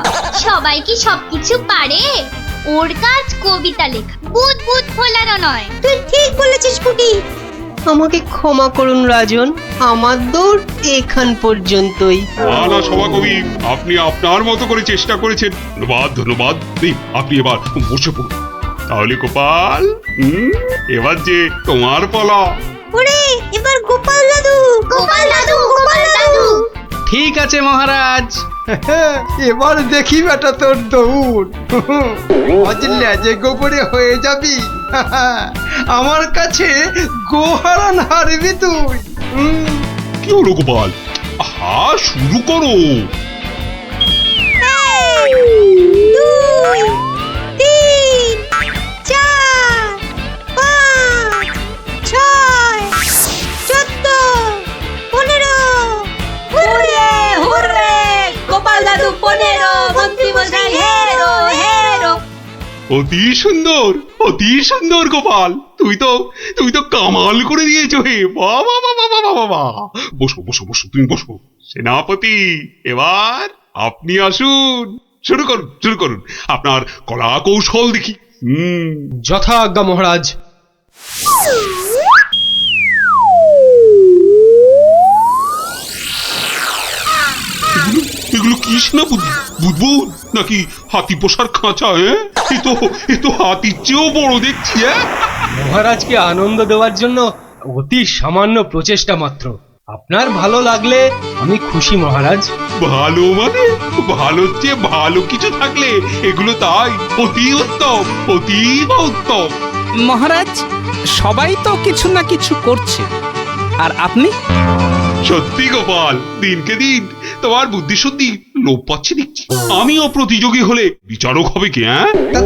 সবাই কি সবকিছু পারে? ওর কাজ কবিতা লেখা, বুদবুদ ফোলানো নয়। তুই ঠিক বলেছিস পুটি। আমাকে ক্ষমা করুন রাজন, আমার দৌড় এখান পর্যন্তই। না সভাকবি, আপনি আপনার মতো করে চেষ্টা করেছেন, ধন্যবাদ ধন্যবাদ। আপনি এবার বসে পড়ুন। তাহলে গোপাল, এবার যে তোমার পালা। ওরে এবার গোপাল দাদু, গোপাল দাদু, গোপাল দাদু। ঠিক আছে মহারাজ। এবার দেখি বেটা তোর দৌড়, অজলে যে গোবরে হয়ে যাবি। আমার কাছে গোহারান হারবি তুই। কি হলো গোপাল? আহা, শুরু করো। 2 3 4 5 6 14 15। হুররে হুররে, গোপাল দাদু 15, মন্ত্রী মশাই হেরো হেরো। অতি সুন্দর গোপাল, তুই তো কামাল করে দিয়েছো হে। বাবা বাবা বাবা বাবা, বসো বসো বসো, তুমি বসো। সেনাপতি, এবার আপনি আসুন, শুরু করুন আপনার কলা কৌশল দেখি। যথা আজ্ঞা মহারাজ। এগুলো কি সেনাপতি? বুদবুদ নাকি হাতি পোষার খাঁচা? এ তো হাতির চেয়েও বড় দেখছি। মহারাজকে আনন্দ দেওয়ার জন্য অতি সামান্য প্রচেষ্টা মাত্র। আপনার ভালো লাগলে আমি খুশি মহারাজ। ভালো মানে ভালোর চেয়ে ভালো কিছু থাকলে এগুলো তাই অতি উত্তম, অতীব উত্তম। মহারাজ, সবাই তো কিছু না কিছু করছে, আর আপনি? সত্যি গোপাল, দিনকে দিন তোমার বুদ্ধি সত্যি লোপ পাচ্ছে দেখছি। আমিও প্রতিযোগী হলে বিচারক হবে কি? তা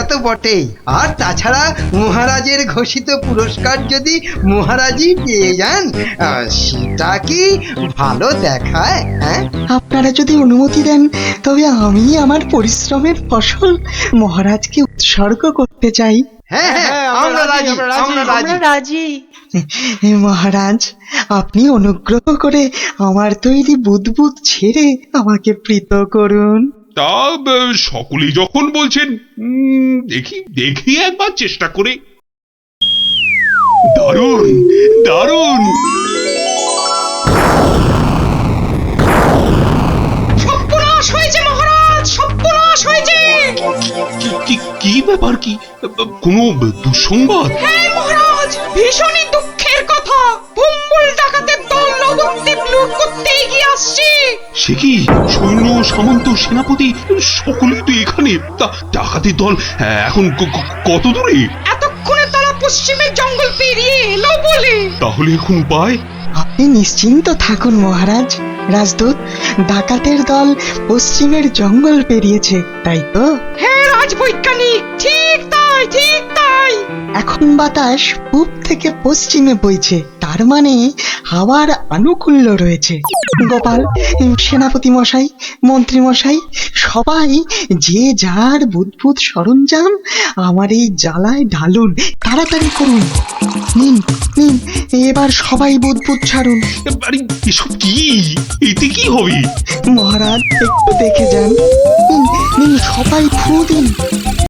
তো বটেই। আর তাছাড়া মহারাজের ঘোষিত পুরস্কার যদি মহারাজই পেয়ে যান, সেটা কি ভালো দেখায়? আপনারা যদি অনুমতি দেন, তবে আমি আমার পরিশ্রমের ফসল মহারাজকে উৎসর্গ করতে চাই। হ্যাঁ, আমরা রাজি। মহারাজ, আপনি অনুগ্রহ করে আমার তৈরি বুদবুদ ছেড়ে আমাকে প্রীত করুন। তা সকলেই যখন বলছেন, দেখি দেখি একবার চেষ্টা করে। দারুণ দারুণ! সর্বনাশ হয়েছে মহারাজ, সর্বনাশ হয়েছে। কি ব্যাপার? কি কোনো দুঃসংবাদ? হ্যাঁ মহারাজ, ভীষণই দুঃখের কথা। ভুম্বুল ডাকাতের দল নবদ্বীপ লুট করতে এগিয়ে আসছে। সে কি? সৈন্য, সামন্ত, সেনাপতি সকলে তো এখানে। তা ডাকাতের দল এখন কত দূরে? এতক্ষণে তারা পশ্চিমের জঙ্গল পেরিয়ে এলো বলে। তাহলে এখন উপায়? আপনি নিশ্চিন্ত থাকুন মহারাজ। রাজদূত, ডাকাতের দল পশ্চিমের জঙ্গল পেরিয়েছে, তাই তো? হ্যাঁ রাজবৈজ্ঞানিক, ঠিক তাই, ঠিক তাই। এখন বাতাস পূব থেকে পশ্চিমে বইছে, তার মানে হাওয়ার আনুকূল্য রয়েছে। গোপাল, সেনাপতি মশাই, মন্ত্রী মশাই, সবাই যে যার বুদবুদ সরঞ্জাম আমার এই জ্বালায় ঢালুন, তাড়াতাড়ি করুন। নিন নিন, এবার সবাই বুদবুদ ছাড়ুন। এসব কি? এতে কি হবে? মহারাজ, একটু দেখে যান। নিন নিন, সবাই ফু দিন।